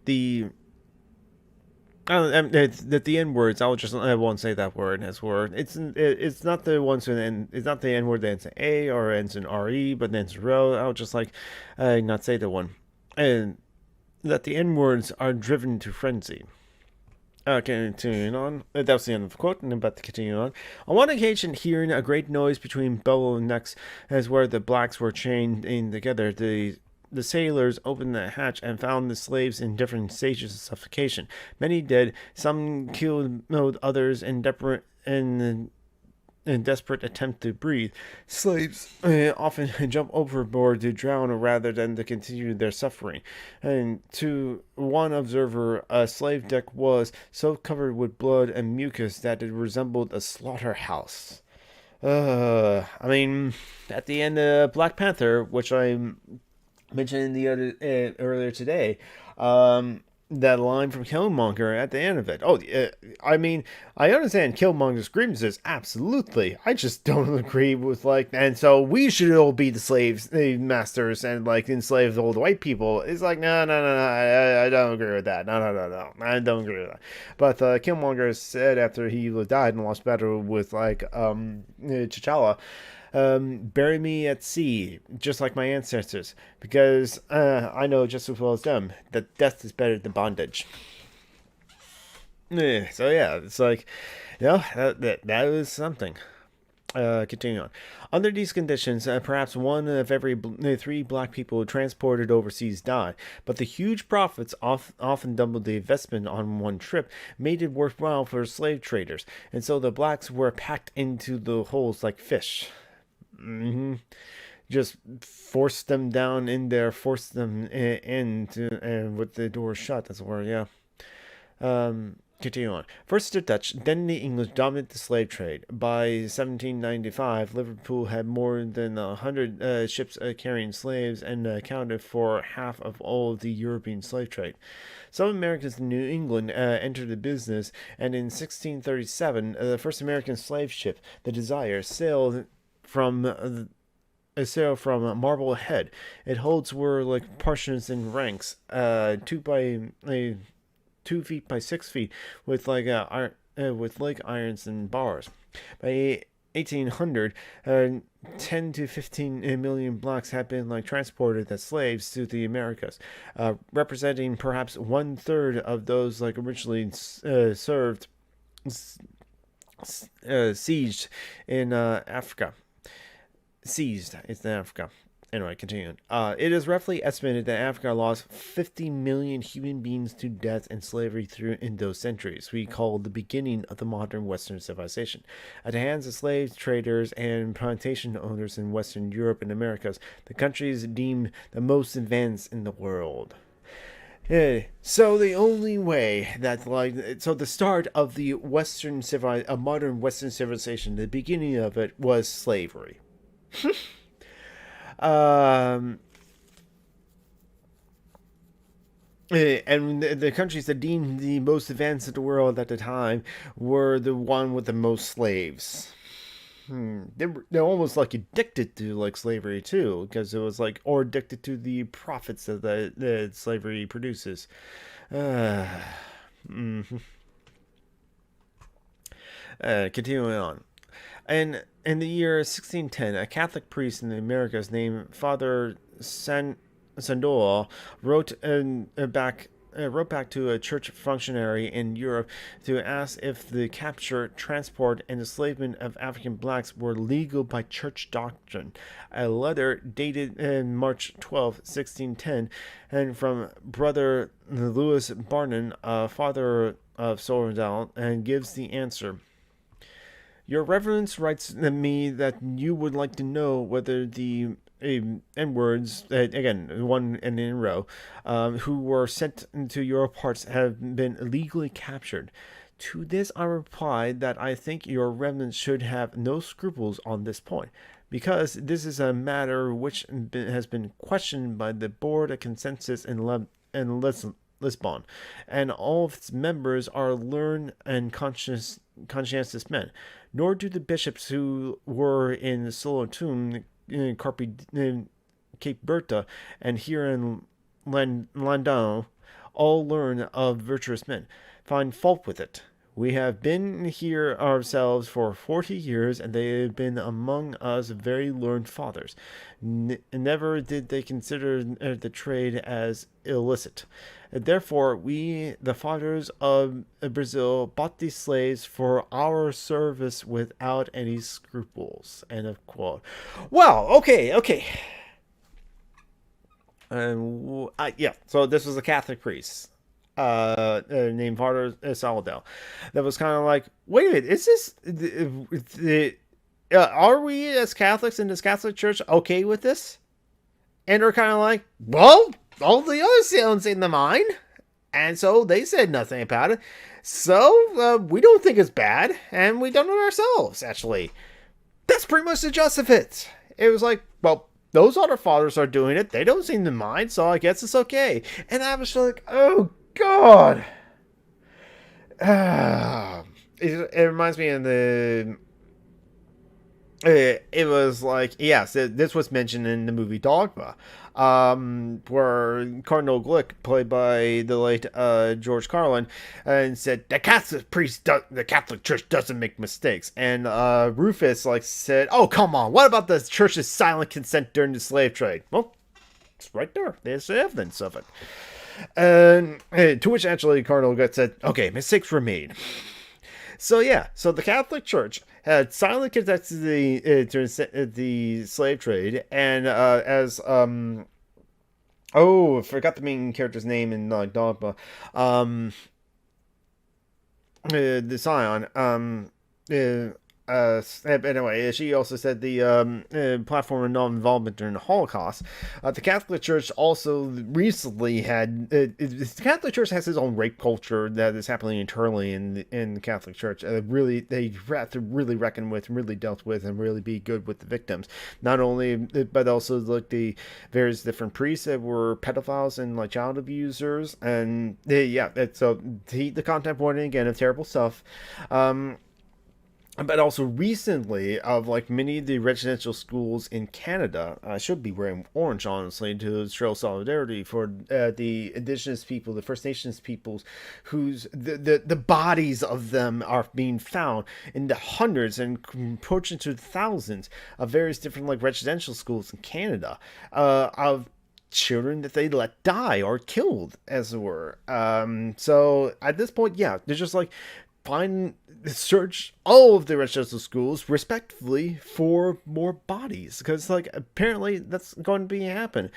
the N words, I won't say that word as word. It's not the ones it's not the N word that ends in A or ends in RE, but ends in RO. I'll just not say the one, and that the N words are driven to frenzy. Continuing on. That was the end of the quote, and I'm about to continue on. On one occasion, hearing a great noise between bellowing necks, as where the blacks were chained in together, the sailors opened the hatch and found the slaves in different stages of suffocation. Many dead, some killed, others in desperate attempt to breathe. Slaves often jump overboard to drown rather than to continue their suffering. And to one observer, a slave deck was so covered with blood and mucus that it resembled a slaughterhouse. I mean, at the end of Black Panther, which I mentioned earlier today, that line from Killmonger at the end of it. I mean, I understand Killmonger's grievances, absolutely. I just don't agree with, and so we should all be the slaves, the masters, and, enslave all the white people. It's no, I don't agree with that. No, I don't agree with that. But Killmonger said after he died and lost battle with, T'Challa, bury me at sea, just like my ancestors, because I know just as well as them that death is better than bondage. So yeah, it's that was something. Continue on. Under these conditions, perhaps one of every 3 black people transported overseas died, but the huge profits often doubled the investment on one trip, made it worthwhile for slave traders, and so the blacks were packed into the holes like fish. Just force them down in there, force them in with the door shut. That's where, yeah. Continue on. First the Dutch, then the English dominated the slave trade. By 1795, Liverpool had more than 100 ships carrying slaves and accounted for half of all of the European slave trade. Some Americans in New England entered the business, and in 1637, the first American slave ship, the Desire, sailed from Marblehead. Its holds were like partitions in ranks, 2 feet by 6 feet, with with leg irons and bars. By 1800, 10 to 15 million blacks had been transported as slaves to the Americas, representing perhaps 1/3 of those originally sieged in Africa. Seized in Africa. Anyway, continuing. It is roughly estimated that Africa lost 50 million human beings to death and slavery in those centuries we call the beginning of the modern Western civilization, at the hands of slave traders and plantation owners in Western Europe and Americas, the countries deemed the most advanced in the world. So the only way that the start of the modern Western civilization, the beginning of it was slavery. Um, and the countries that deemed the most advanced in the world at the time were the one with the most slaves. They're almost like addicted to like slavery too, because it was like, or addicted to the profits that slavery produces. Uh, mhm. Continuing on. And in the year 1610, a Catholic priest in the Americas named Father Sandoval wrote back to a church functionary in Europe to ask if the capture, transport, and enslavement of African blacks were legal by church doctrine. A letter dated March 12, 1610, and from Brother Louis Barnon, father of Soledad, and gives the answer. Your Reverence writes to me that you would like to know whether the N words, again, one and in a row, who were sent into your parts have been illegally captured. To this I replied that I think your Reverence should have no scruples on this point, because this is a matter which has been questioned by the Board of Consensus in Lisbon, and all of its members are learned and conscientious men. Nor do the bishops who were in Solothurn, Cape Berta, and here in Landau, all learn of virtuous men, find fault with it. We have been here ourselves for 40 years, and they have been among us very learned fathers. Never did they consider the trade as illicit. Therefore, we, the fathers of Brazil, bought these slaves for our service without any scruples. End of quote. Well, okay. Yeah, so this was a Catholic priest named Father Saladel. That was kind of like, wait a minute, is this are we as Catholics in this Catholic Church okay with this? And they're kind of like, well, all the others don't seem to mind, and so they said nothing about it. So we don't think it's bad, and we don't know ourselves. Actually, that's pretty much the gist of it. It was like, well, those other fathers are doing it. They don't seem to mind, so I guess it's okay. And I was like, oh God. It reminds me of the. It was like, yes, this was mentioned in the movie Dogma, where Cardinal Glick, played by the late George Carlin, and said the Catholic Church doesn't make mistakes, and Rufus said, "Oh, come on, what about the Church's silent consent during the slave trade?" Well, it's right there. There's evidence of it. And to which actually Cardinal Glick said, "Okay, mistakes were made." So yeah, so the Catholic Church had silently conducted the slave trade, and I forgot the main character's name in Dogma, the Scion, anyway, she also said the platform of non-involvement during the Holocaust. The Catholic Church also recently had the Catholic Church has its own rape culture that is happening internally in the Catholic Church. Really, they have to really reckon with, really dealt with, and really be good with the victims. Not only, but also the various different priests that were pedophiles and child abusers, and so the content warning again of terrible stuff. But also recently, of many of the residential schools in Canada, I should be wearing orange, honestly, to show solidarity for the Indigenous people, the First Nations peoples, whose the bodies of them are being found in the hundreds and approaching to thousands of various different residential schools in Canada, of children that they let die or killed, as it were. So at this point, yeah, they're just search all of the residential schools respectively for more bodies, because like apparently that's going to be happen.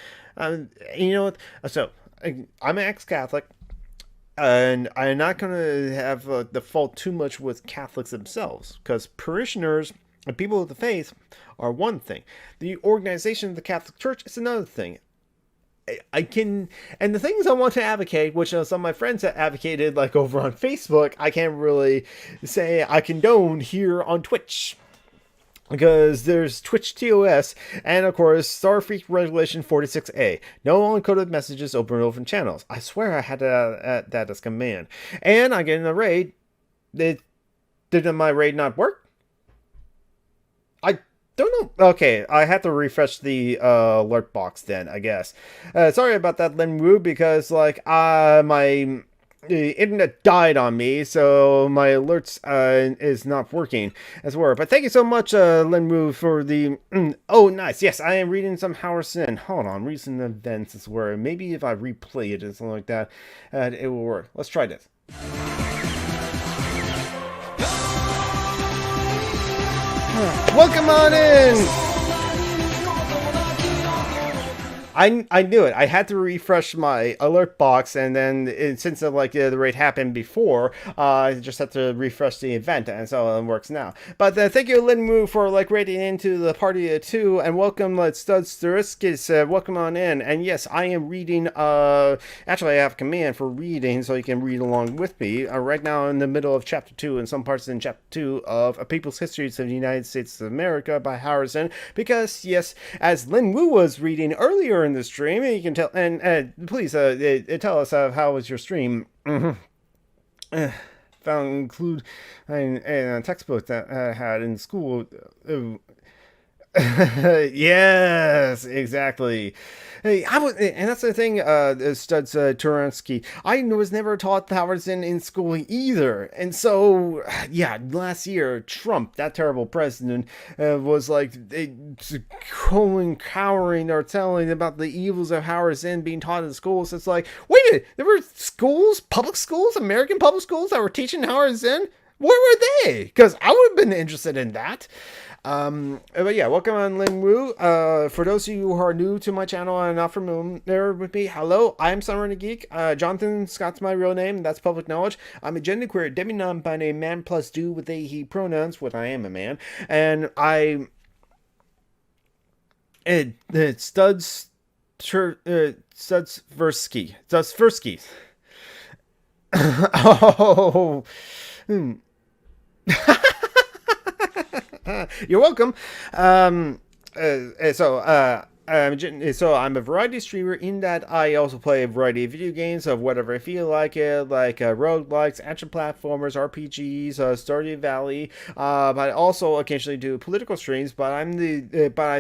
You know what? So I'm an ex-Catholic, and I'm not going to have the fault too much with Catholics themselves, because parishioners and people of the faith are one thing. The organization of the Catholic Church is another thing. I can, and the things I want to advocate, which some of my friends have advocated, like over on Facebook, I can't really say I condone here on Twitch. Because there's Twitch TOS, and of course, Starfleet Regulation 46A. No unencoded messages open and open channels. I swear I had that as command. And I get in a raid. Did my raid not work? I don't know. Okay, I had to refresh the alert box then, I guess. Sorry about that, Lin Wu, because like my internet died on me, so my alerts is not working as well. But thank you so much, Lin Wu, for the oh, nice. Yes, I am reading some Howard Zinn. Hold on, recent events as well. Maybe if I replay it or something like that, it will work. Let's try this. Welcome on in! I knew it. I had to refresh my alert box, and then since the raid happened before, I just had to refresh the event, and so it works now. But thank you, Lin Wu, for raiding into the party too, and welcome, Studsturiskis. Welcome on in. And yes, I am reading. Actually, I have a command for reading, so you can read along with me. Right now, in the middle of Chapter 2, and some parts in Chapter 2 of A People's Histories of the United States of America by Howard Zinn. Because yes, as Lin Wu was reading earlier in the stream, you can tell, and please tell us how was your stream. Found include a textbook that I had in school. Yes, exactly. Hey, and that's the thing, Studs Turansky. I was never taught Howard Zinn in school either, and so yeah, last year Trump, that terrible president, was cowering or telling about the evils of Howard Zinn being taught in schools. It's like, wait a minute, there were schools, public schools, American public schools that were teaching Howard Zinn. Where were they? Because I would have been interested in that. But yeah, welcome on, Lin Wu. For those of you who are new to my channel and not familiar with me, hello, I'm SomeRandomG. Jonathan Scott's my real name. That's public knowledge. I'm a genderqueer, demi-non-binary man plus dude with they, he pronouns, what I am a man. And Studs Versky. Oh. You're welcome. So I'm a variety streamer in that I also play a variety of video games of whatever I feel like it, like roguelikes, action platformers, RPGs, Stardew Valley. But I also occasionally do political streams. But I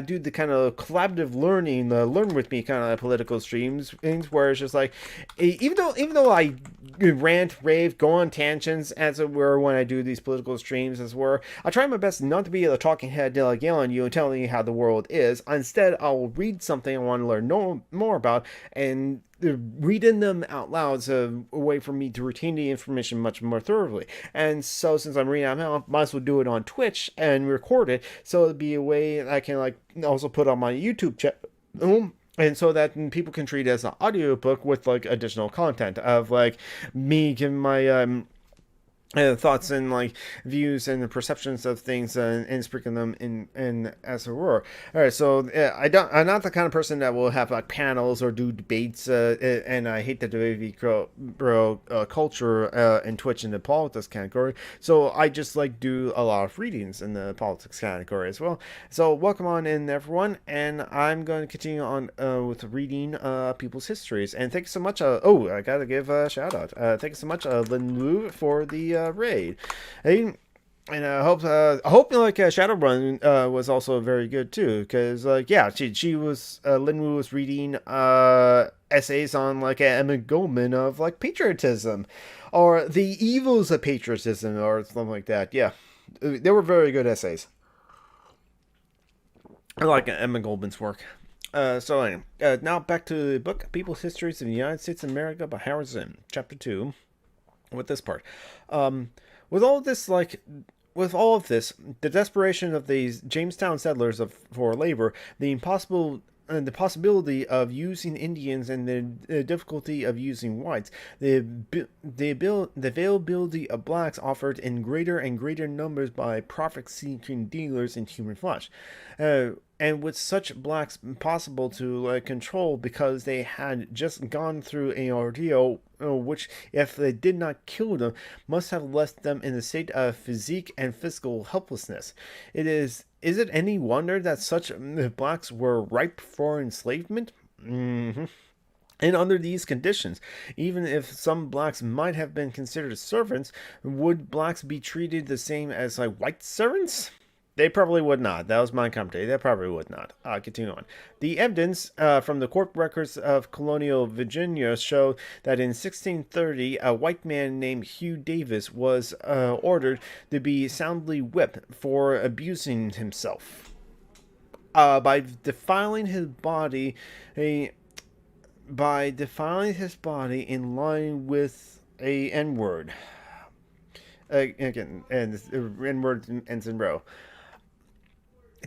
do the kind of collaborative learning, learn with me kind of political streams, where it's just like, even though I rant, rave, go on tangents, as it were, when I do these political streams, as it were, I try my best not to be a talking head yelling you and telling you how the world is. Instead, I'll read something I want to learn more about, and reading them out loud is a way for me to retain the information much more thoroughly. And so since I'm reading out, I might as well do it on Twitch and record it, so it'd be a way I can also put on my YouTube channel. And so that people can treat it as an audiobook with additional content of me giving my thoughts and views and perceptions of things and speaking them in as it were. All right, so I'm not the kind of person that will have panels or do debates, and I hate the debate culture in Twitch in the politics category. So I just do a lot of readings in the politics category as well. So welcome on in, everyone, and I'm going to continue on with reading people's histories. And thank you so much. I gotta give a shout out. Thank you so much, Lin Wu, for the raid. And I hope Shadowrun was also very good too, because she was Lin Wu was reading essays on Emma Goldman of patriotism or the evils of patriotism or something like that. Yeah, they were very good essays. I like Emma Goldman's work. So anyway, now back to the book, People's Histories of the United States of America by Howard Zinn, Chapter 2. With this part, With all this, with all of this, the desperation of these Jamestown settlers for labor, the possibility of using Indians, and the difficulty of using whites, the availability of blacks offered in greater and greater numbers by profit-seeking dealers in human flesh. And with such blacks possible to control because they had just gone through an ordeal which, if they did not kill them, must have left them in a state of physique and physical helplessness. Is it any wonder that such blacks were ripe for enslavement? Mm-hmm. And under these conditions, even if some blacks might have been considered servants, would blacks be treated the same as white servants? They probably would not. That was my company. They probably would not. Continue on. The evidence from the court records of colonial Virginia show that in 1630, a white man named Hugh Davis was ordered to be soundly whipped for abusing himself. By defiling his body in line with a N-word. Again, and N-word ends in row.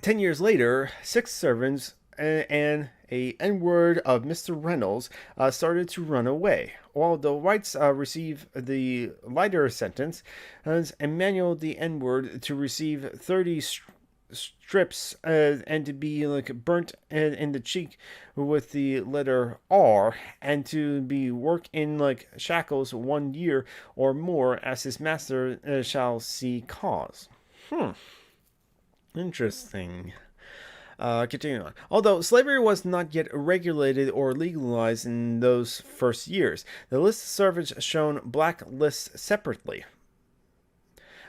10 years later, 6 servants and a N-word of Mr. Reynolds started to run away. While the whites received the lighter sentence, Emmanuel the N-word to receive 30 strips and to be burnt in the cheek with the letter R, and to be worked in shackles 1 year or more, as his master shall see cause. Interesting. Continuing on. Although slavery was not yet regulated or legalized in those first years, the list of servants shown black lists separately.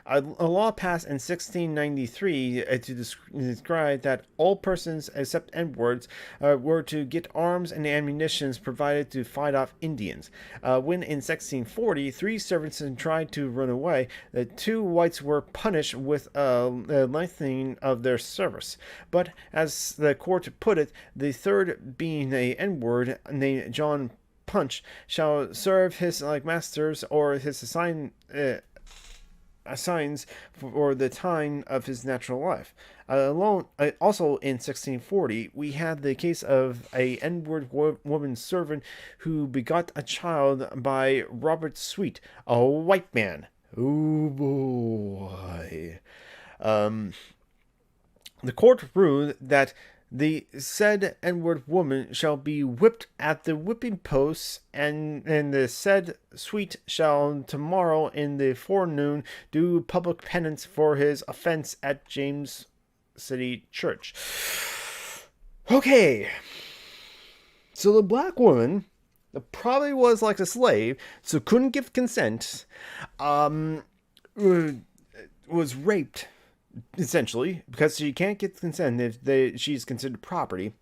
A law passed in 1693 to describe that all persons except N-words were to get arms and ammunition provided to fight off Indians. When in 1640, 3 servants tried to run away, the 2 whites were punished with a lengthening of their service. But as the court put it, the third, being a N-word named John Punch, shall serve his masters or his assigns for the time of his natural life. Also in 1640, we had the case of a N-word woman servant who begot a child by Robert Sweet, a white man. Oh boy. The court ruled that the said N-word woman shall be whipped at the whipping post, and the said Sweet shall tomorrow in the forenoon do public penance for his offense at James City Church. Okay. So the black woman that probably was a slave, so couldn't give consent, was raped. Essentially, because she can't get consent if she's considered property.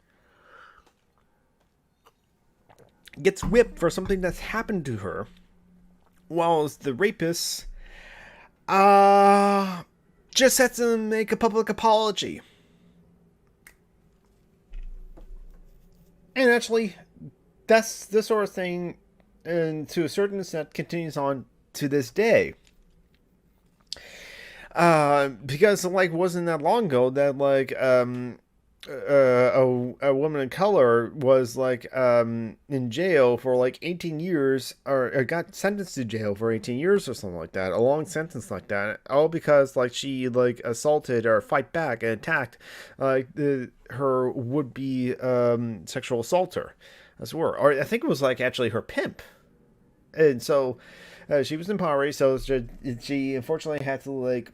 Gets whipped for something that's happened to her, while the rapist just has to make a public apology. And actually, that's the sort of thing, and to a certain extent, continues on to this day. Because wasn't that long ago that a woman of color was in jail for 18 years, or got sentenced to jail for 18 years or something like that, a long sentence like that, all because she assaulted or fight back and attacked her would-be sexual assaulter, as it were, or I think it was actually her pimp. And so she was in poverty, so she unfortunately had to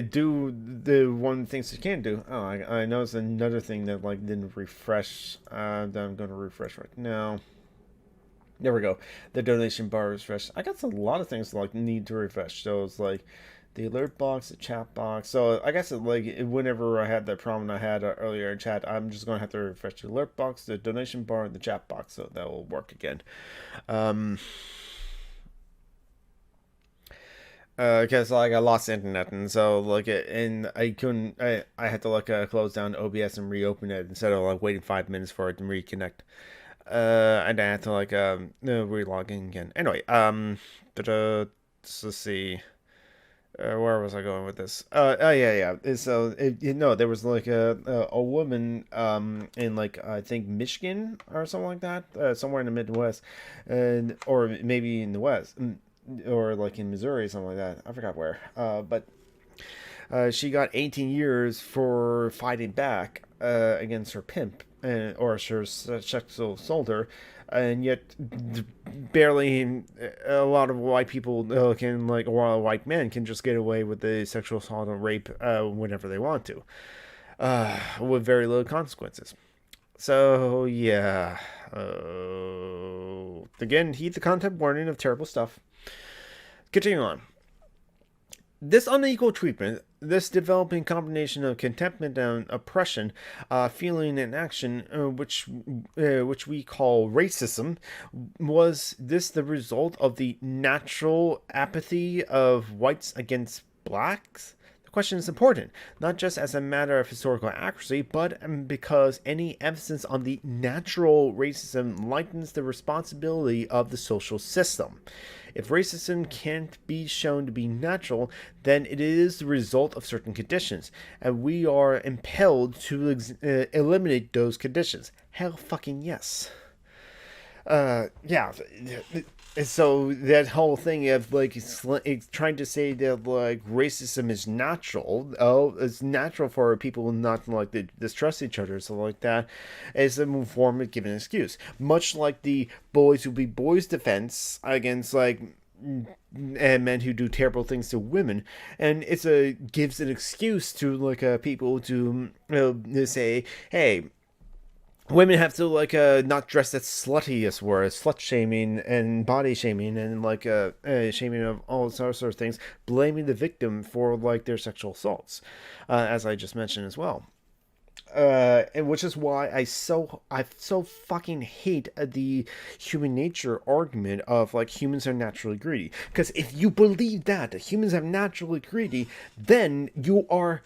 do the one things she can't do. Oh, I noticed another thing that didn't refresh. That I'm going to refresh right now. There we go. The donation bar refresh. I got a lot of things need to refresh. So it's the alert box, the chat box. So I guess whenever I had that problem I had earlier in chat, I'm just going to have to refresh the alert box, the donation bar, and the chat box, so that will work again. Because I lost internet, and so and I couldn't. I had to close down OBS and reopen it instead of waiting 5 minutes for it to reconnect. And I had to relog in again. Anyway, let's see. Where was I going with this? Yeah. So there was like a woman in like I think Michigan or something like that, somewhere in the Midwest, and or maybe in the West, or like in Missouri, something like that. I forgot where. But she got 18 years for fighting back against her pimp or her sexual assaulter, and yet barely a lot of white people can like, or a lot of white men can just get away with the sexual assault and rape whenever they want to, with very little consequences. So yeah, again, heed the content warning of terrible stuff. Continuing on. This unequal treatment, this developing combination of contentment and oppression, feeling and action, which we call racism, was this the result of the natural apathy of whites against blacks? The question is important, not just as a matter of historical accuracy, but because any emphasis on the natural racism lightens the responsibility of the social system. If racism can't be shown to be natural, then it is the result of certain conditions, and we are impelled to eliminate those conditions. Hell fucking yes. Yeah. So that whole thing of like it's trying to say that like racism is natural. Oh, it's natural for people not to like distrust each other, so like that is a form of giving an excuse. Much like the boys who be boys defense against like and men who do terrible things to women, and gives an excuse to like people to say, hey, women have to like not dress as slutty as were slut shaming and body shaming and like shaming of all sorts of things, blaming the victim for like their sexual assaults, as I just mentioned as well. And which is why I so fucking hate the human nature argument of like humans are naturally greedy. Because if you believe that humans are naturally greedy, then you are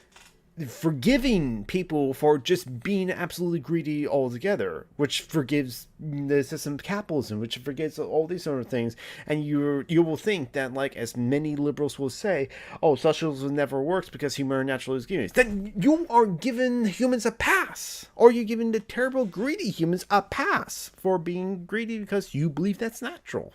forgiving people for just being absolutely greedy altogether, which forgives the system of capitalism, which forgives all these sort of things, and you will think that, like, as many liberals will say, oh, socialism never works because humans are naturally greedy. Then you are giving humans a pass, or you're giving the terrible greedy humans a pass for being greedy because you believe that's natural.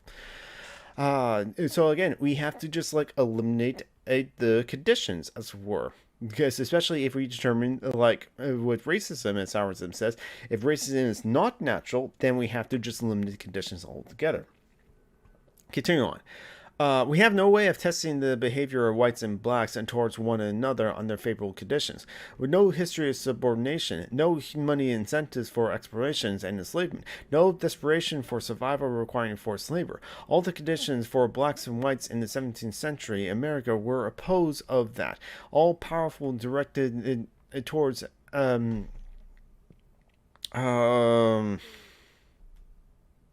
So again, we have to just like eliminate the conditions, as it were. Because especially if we determine, like with racism, as Saurism says, if racism is not natural, then we have to just eliminate the conditions altogether. Continue on. We have no way of testing the behavior of whites and blacks and towards one another under favorable conditions. With no history of subordination, no money incentives for explorations and enslavement, no desperation for survival requiring forced labor, all the conditions for blacks and whites in the 17th century America were opposed of that. All powerful directed towards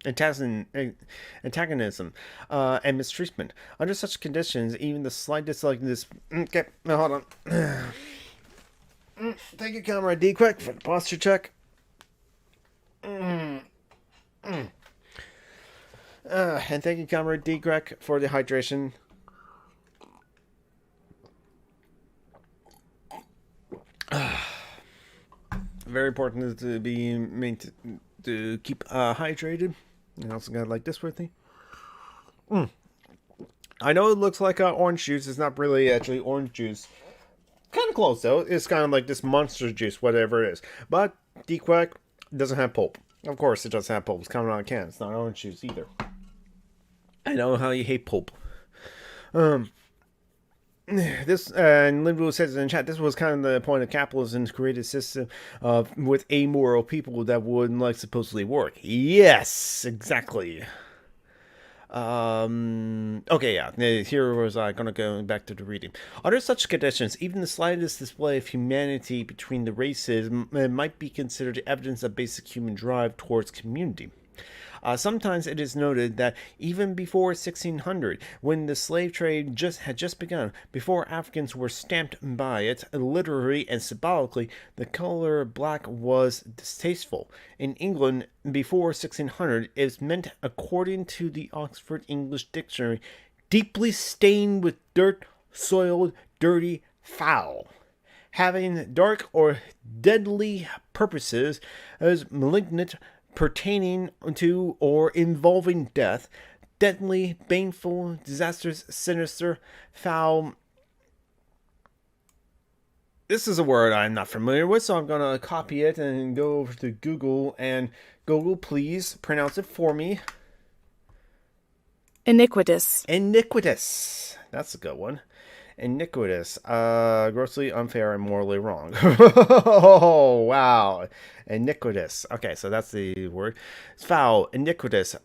antagonism and mistreatment. Under such conditions, even the slightest like this. Okay, now hold on. Thank you, Comrade D. Quick, for the posture check. And thank you, Comrade D. Greg, for the hydration. Very important to be to keep hydrated. And also got like this with me. I know it looks like orange juice. It's not really actually orange juice. Kind of close though. It's kind of like this monster juice, whatever it is. But D-Quack doesn't have pulp. Of course it doesn't have pulp. It's coming out of a can. It's not orange juice either. I know how you hate pulp. This and Linwood says in the chat, this was kind of the point of capitalism, to create a system with amoral people that wouldn't like supposedly work. Yes, exactly. Okay, yeah. Here was I gonna go back to the reading. Under such conditions, even the slightest display of humanity between the races might be considered evidence of basic human drive towards community. Sometimes it is noted that even before 1600, when the slave trade had just begun, before Africans were stamped by it, literally and symbolically, the color black was distasteful. In England, before 1600, it meant, according to the Oxford English Dictionary, deeply stained with dirt, soiled, dirty, foul, having dark or deadly purposes, as malignant, pertaining to or involving death, deadly, baneful, disastrous, sinister, foul. This is a word I'm not familiar with, so I'm going to copy it and go over to Google, and Google, please pronounce it for me. Iniquitous. Iniquitous. That's a good one. Iniquitous. Grossly unfair and morally wrong. Oh, wow. Iniquitous. Okay, so that's the word. It's foul. Iniquitous.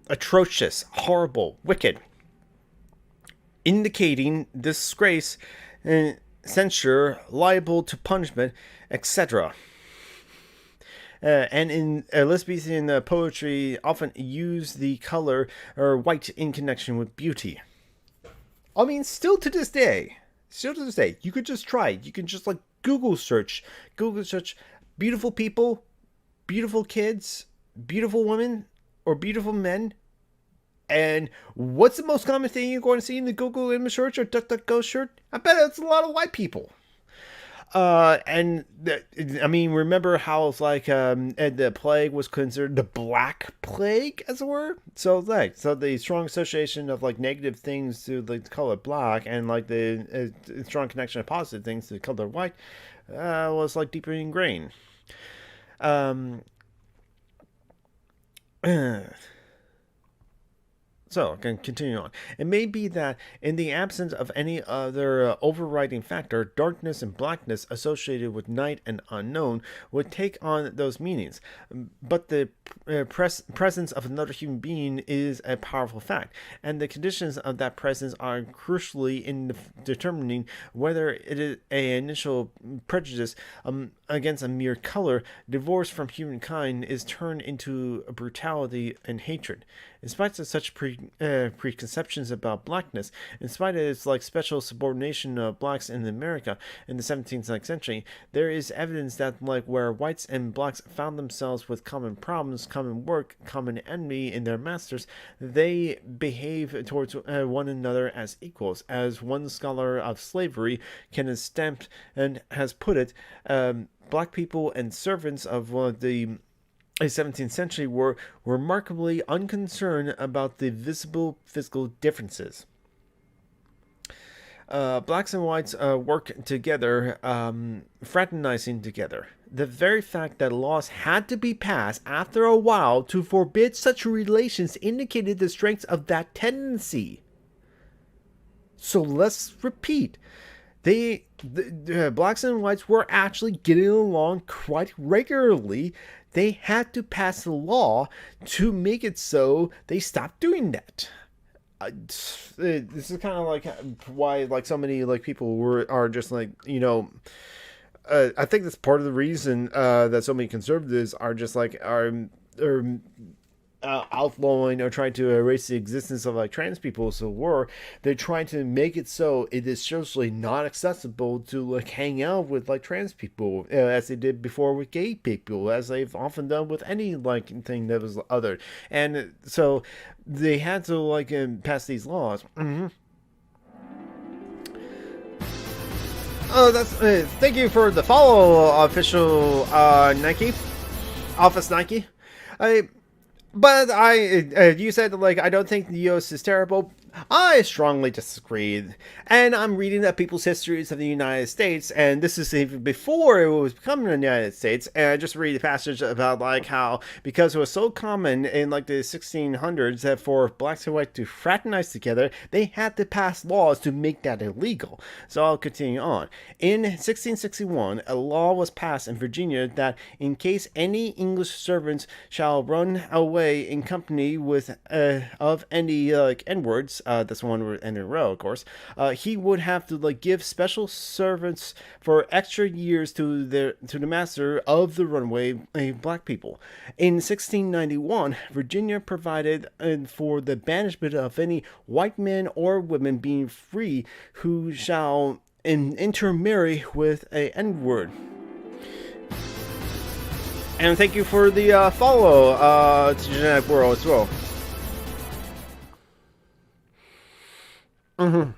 Atrocious. Horrible. Wicked. Indicating disgrace, censure, liable to punishment, etc. And in Elizabethan poetry, often use the color or white in connection with beauty. I mean, still to this day, you could just try it. You can just like Google search beautiful people, beautiful kids, beautiful women, or beautiful men. And what's the most common thing you're going to see in the Google image search or DuckDuckGo search? I bet it's a lot of white people. Remember how it's like the plague was considered the Black Plague, as it were. So the strong association of like negative things to the color black, and like the strong connection of positive things to the color white, was like deeper ingrained. So, I can continue on. It may be that in the absence of any other overriding factor, darkness and blackness associated with night and unknown would take on those meanings. But the presence of another human being is a powerful fact, and the conditions of that presence are crucially in determining whether it is an initial prejudice against a mere color, divorced from humankind, is turned into brutality and hatred. In spite of such preconceptions about blackness, in spite of its like special subordination of blacks in America in the 17th century, there is evidence that like where whites and blacks found themselves with common problems, common work, common enemy in their masters, they behave towards one another as equals. As one scholar of slavery can have stamped and has put it, black people and servants of the 17th century were remarkably unconcerned about the visible physical differences. Blacks and whites worked together, fraternizing together. The very fact that laws had to be passed after a while to forbid such relations indicated the strength of that tendency. So let's repeat. The blacks and whites were actually getting along quite regularly. They had to pass a law to make it so they stopped doing that. This is kind of like why like so many like people are just like, you know, I think that's part of the reason that so many conservatives are just like are outlawing or trying to erase the existence of like trans people. So they're trying to make it so it is socially not accessible to like hang out with like trans people, as they did before with gay people, as they've often done with any like thing that was other. And so they had to like pass these laws. Oh, that's thank you for the follow, official Nike, Office Nike. But you said like I don't think the U.S. is terrible. I strongly disagree, and I'm reading the People's Histories of the United States, and this is even before it was becoming the United States, and I just read a passage about like how, because it was so common in like the 1600s that for blacks and whites to fraternize together, they had to pass laws to make that illegal. So I'll continue on. In 1661, a law was passed in Virginia that in case any English servants shall run away in company with of any like N-words, that's one word in a row, of course, he would have to like give special servants for extra years to the master of the runaway black people. In 1691, Virginia provided for the banishment of any white men or women being free who shall intermarry with a N-word. And thank you for the follow to Genetic World as well. Mm-hmm.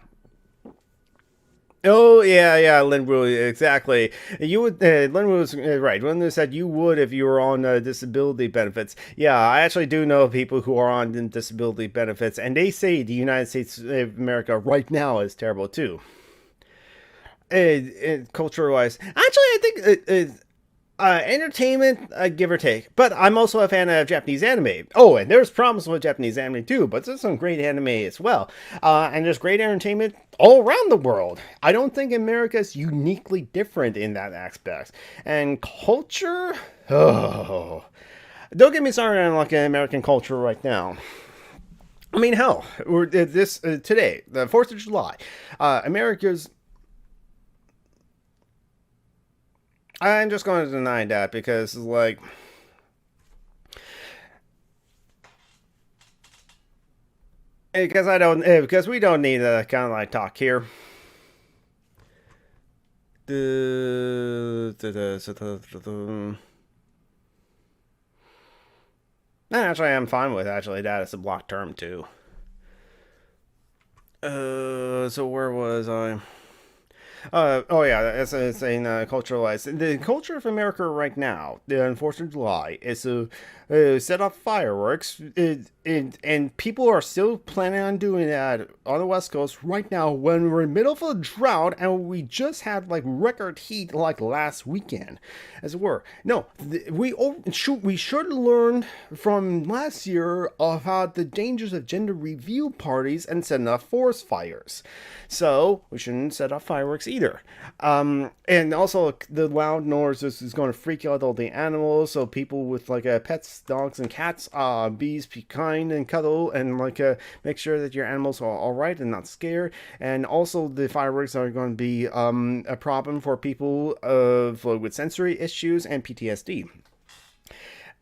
Oh yeah, yeah, Linwood, exactly. You would, Linwood was right. Linwood said you would if you were on disability benefits. Yeah, I actually do know people who are on disability benefits, and they say the United States of America right now is terrible too. Culture wise, actually, I think entertainment, give or take. But I'm also a fan of Japanese anime. Oh, and there's problems with Japanese anime too, but there's some great anime as well. And there's great entertainment all around the world. I don't think America's uniquely different in that aspect. And culture, oh, don't get me started on like American culture right now. I mean, hell, we're this today, the 4th of July. America's I'm just going to deny that because, like, because I don't, because we don't need a kind of like talk here. Actually, I'm fine with actually that as a block term too. So where was I? Oh yeah, it's saying culturalized. The culture of America right now, the unfortunate lie, is to set off fireworks, and people are still planning on doing that on the West Coast right now when we're in the middle of a drought and we just had like record heat like last weekend, as it were. No, we should learn from last year about the dangers of gender reveal parties and setting off forest fires. So we shouldn't set off fireworks either. And also the loud noise is going to freak out all the animals. So people with like pets, dogs, and cats, bees, be kind and cuddle, and like make sure that your animals are all right and not scared. And also the fireworks are going to be a problem for people with sensory issues and PTSD.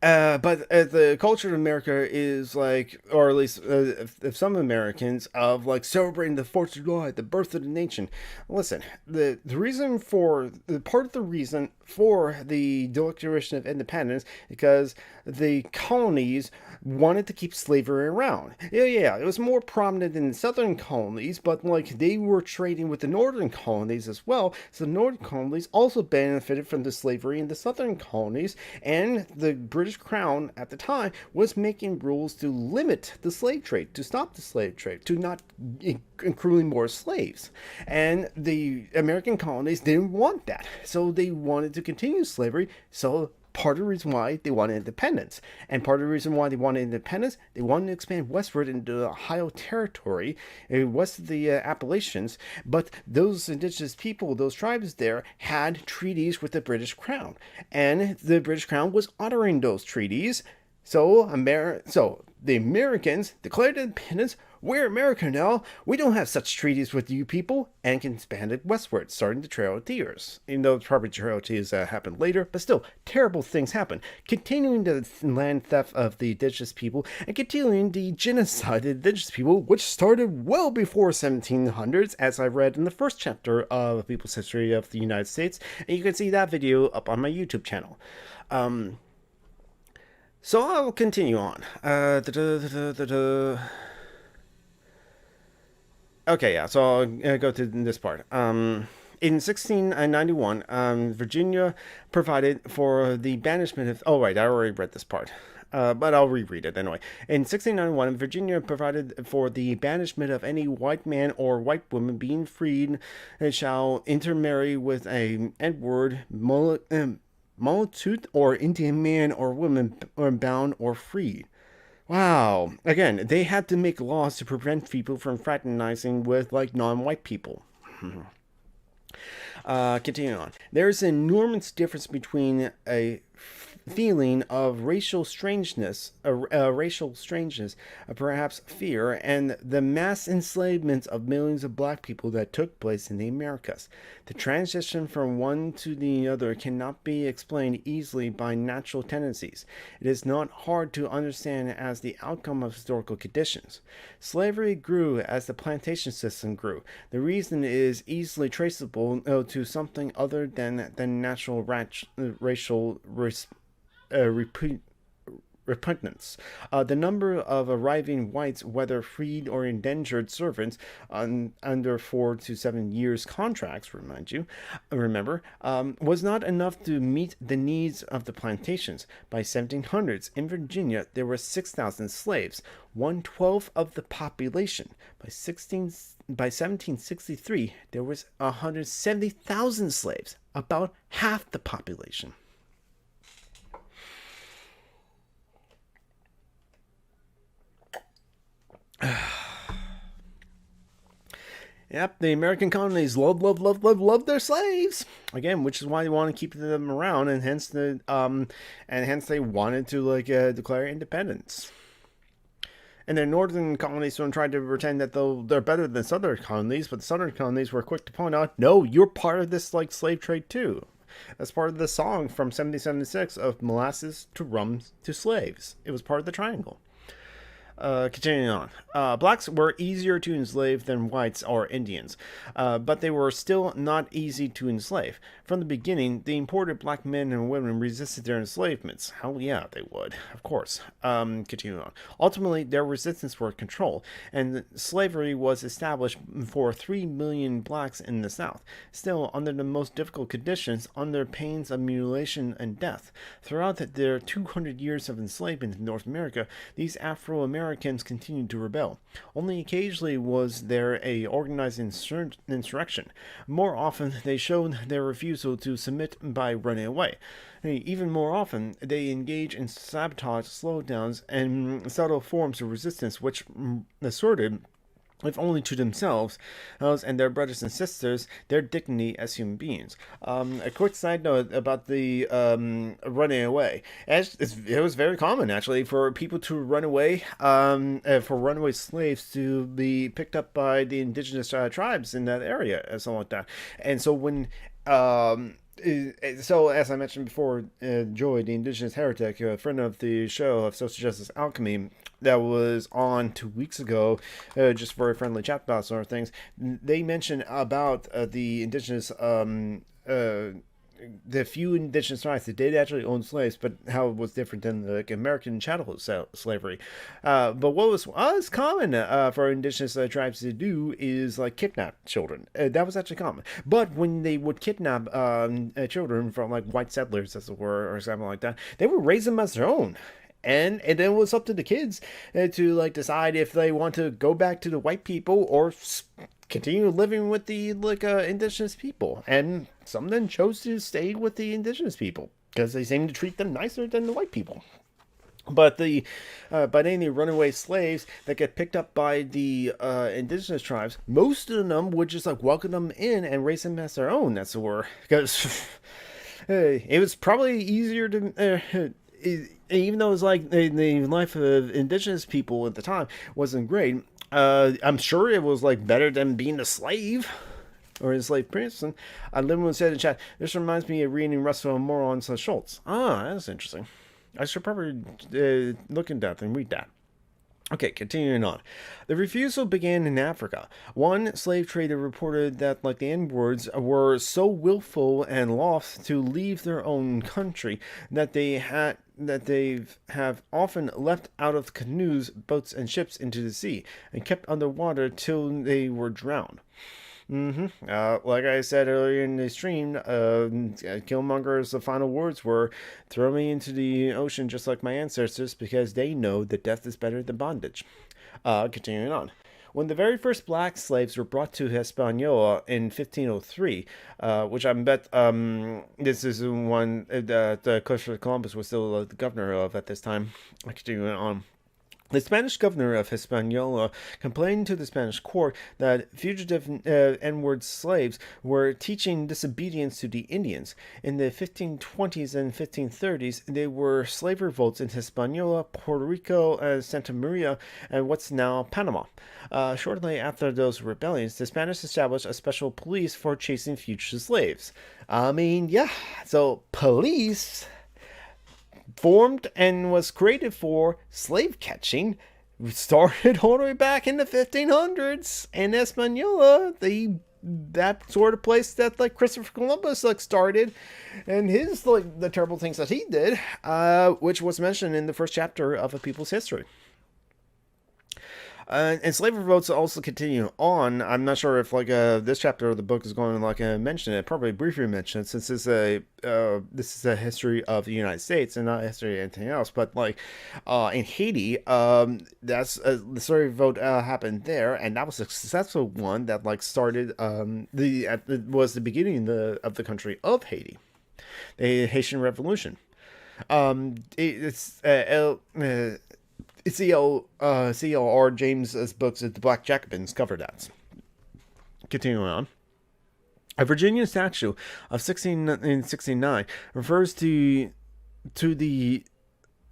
But the culture of America is like, or at least if some Americans, of like celebrating the 4th of July, the birth of the nation. Listen, the reason for the part of the reason for the Declaration of Independence because the colonies wanted to keep slavery around. Yeah, it was more prominent in the southern colonies, but like they were trading with the northern colonies as well. So the northern colonies also benefited from the slavery in the southern colonies, and the British Crown at the time was making rules to limit the slave trade, to stop the slave trade, to not accruing more slaves. And the American colonies didn't want that, so they wanted to continue slavery. So part of the reason why they wanted independence. And part of the reason why they wanted independence, they wanted to expand westward into the Ohio Territory, west of the Appalachians. But those indigenous people, those tribes there, had treaties with the British Crown. And the British Crown was honoring those treaties. So the Americans declared independence. We're America now. We don't have such treaties with you people, and can expand it westward, starting the Trail of Tears. Even though probably Trail of Tears happened later, but still, terrible things happen. Continuing the land theft of the indigenous people, and continuing the genocide of the indigenous people, which started well before 1700s, as I read in the first chapter of People's History of the United States, and you can see that video up on my YouTube channel. So I'll continue on. Okay, yeah, so I'll go to this part. In 1691, Virginia provided for the banishment of. Oh, right, I already read this part. But I'll reread it anyway. In 1691, Virginia provided for the banishment of any white man or white woman being freed and shall intermarry with a Edward Multitude or Indian man or woman or bound or freed. Wow. Again, they had to make laws to prevent people from fraternizing with like non-white people. Continuing on. There's an enormous difference between a feeling of racial strangeness, perhaps fear, and the mass enslavement of millions of black people that took place in the Americas. The transition from one to the other cannot be explained easily by natural tendencies. It is not hard to understand as the outcome of historical conditions. Slavery grew as the plantation system grew. The reason is easily traceable to something other than the natural racial repugnance. The number of arriving whites, whether freed or indentured servants, under 4 to 7 years contracts, remember, was not enough to meet the needs of the plantations. By 1700s, in Virginia, there were 6,000 slaves, 1/12 of the population. By 1763, there was 170,000 slaves, about half the population. Yep, the American colonies love their slaves again, which is why they want to keep them around, and hence they wanted to declare independence. And the northern colonies tried to pretend that they're better than southern colonies, but the southern colonies were quick to point out, no, you're part of this slave trade too. That's part of the song from 1776 of molasses to rum to slaves. It was part of the triangle. Continuing on. Blacks were easier to enslave than whites or Indians, but they were still not easy to enslave. From the beginning, the imported black men and women resisted their enslavements. Hell yeah, they would, of course. Continuing on. Ultimately, their resistance were controlled, and slavery was established for 3 million blacks in the South, still under the most difficult conditions, under pains of mutilation and death. Throughout their 200 years of enslavement in North America, these Afro-Americans continued to rebel. Only occasionally was there a organized insurrection. More often, they showed their refusal to submit by running away. Even more often, they engaged in sabotage, slowdowns, and subtle forms of resistance which asserted, if only to themselves and their brothers and sisters, their dignity as human beings. A quick side note about the running away. It was very common, actually, for people to run away, for runaway slaves to be picked up by the indigenous tribes in that area, and something like that. And so when... So, as I mentioned before, Joy, the indigenous heretic, a friend of the show of Social Justice Alchemy, that was on 2 weeks ago, just for a friendly chat about sort of things, they mentioned about the indigenous, the few indigenous tribes that did actually own slaves, but how it was different than the American chattel slavery. But what was common for indigenous tribes to do is kidnap children. That was actually common. But when they would kidnap children from white settlers, as it were, or something like that, they would raise them as their own. And then it was up to the kids to decide if they want to go back to the white people or continue living with the indigenous people. And some of them chose to stay with the indigenous people because they seemed to treat them nicer than the white people. But any runaway slaves that get picked up by the indigenous tribes, most of them would just welcome them in and raise them as their own. That's the word, because it was probably easier to. Even though it was the life of indigenous people at the time wasn't great, I'm sure it was better than being a slave or a slave person. Lynn said in the chat, this reminds me of reading Russell and Morons and Schultz. That's interesting. I should probably look into that and read that. Okay, continuing on. The refusal began in Africa. One slave trader reported that the N-words were so willful and loth to leave their own country that they have often left out of canoes, boats, and ships into the sea and kept underwater till they were drowned. Like I said earlier in the stream, Killmonger's final words were, throw me into the ocean just like my ancestors because they know that death is better than bondage. Continuing on. When the very first black slaves were brought to Hispaniola in 1503, which I bet this is one that Christopher Columbus was still the governor of at this time. Continuing on. The Spanish governor of Hispaniola complained to the Spanish court that fugitive N-word slaves were teaching disobedience to the Indians. In the 1520s and 1530s, there were slave revolts in Hispaniola, Puerto Rico, Santa Maria, and what's now Panama. Shortly after those rebellions, the Spanish established a special police for chasing fugitive slaves. So police formed and was created for slave catching started all the way back in the 1500s in Hispaniola. They that sort of place that like Christopher Columbus like started, and his like the terrible things that he did, which was mentioned in the first chapter of A People's History. And slavery votes also continue on. I'm not sure if like this chapter of the book is going to like mention it. Probably briefly mention it, since this is a history of the United States and not a history of anything else. But like in Haiti, that's the slavery vote happened there, and that was a successful one that like started was the beginning of the country of Haiti, the Haitian Revolution. C.L.R. James's books, The Black Jacobins, cover that. Continuing on. A Virginia statute of 1669 refers to the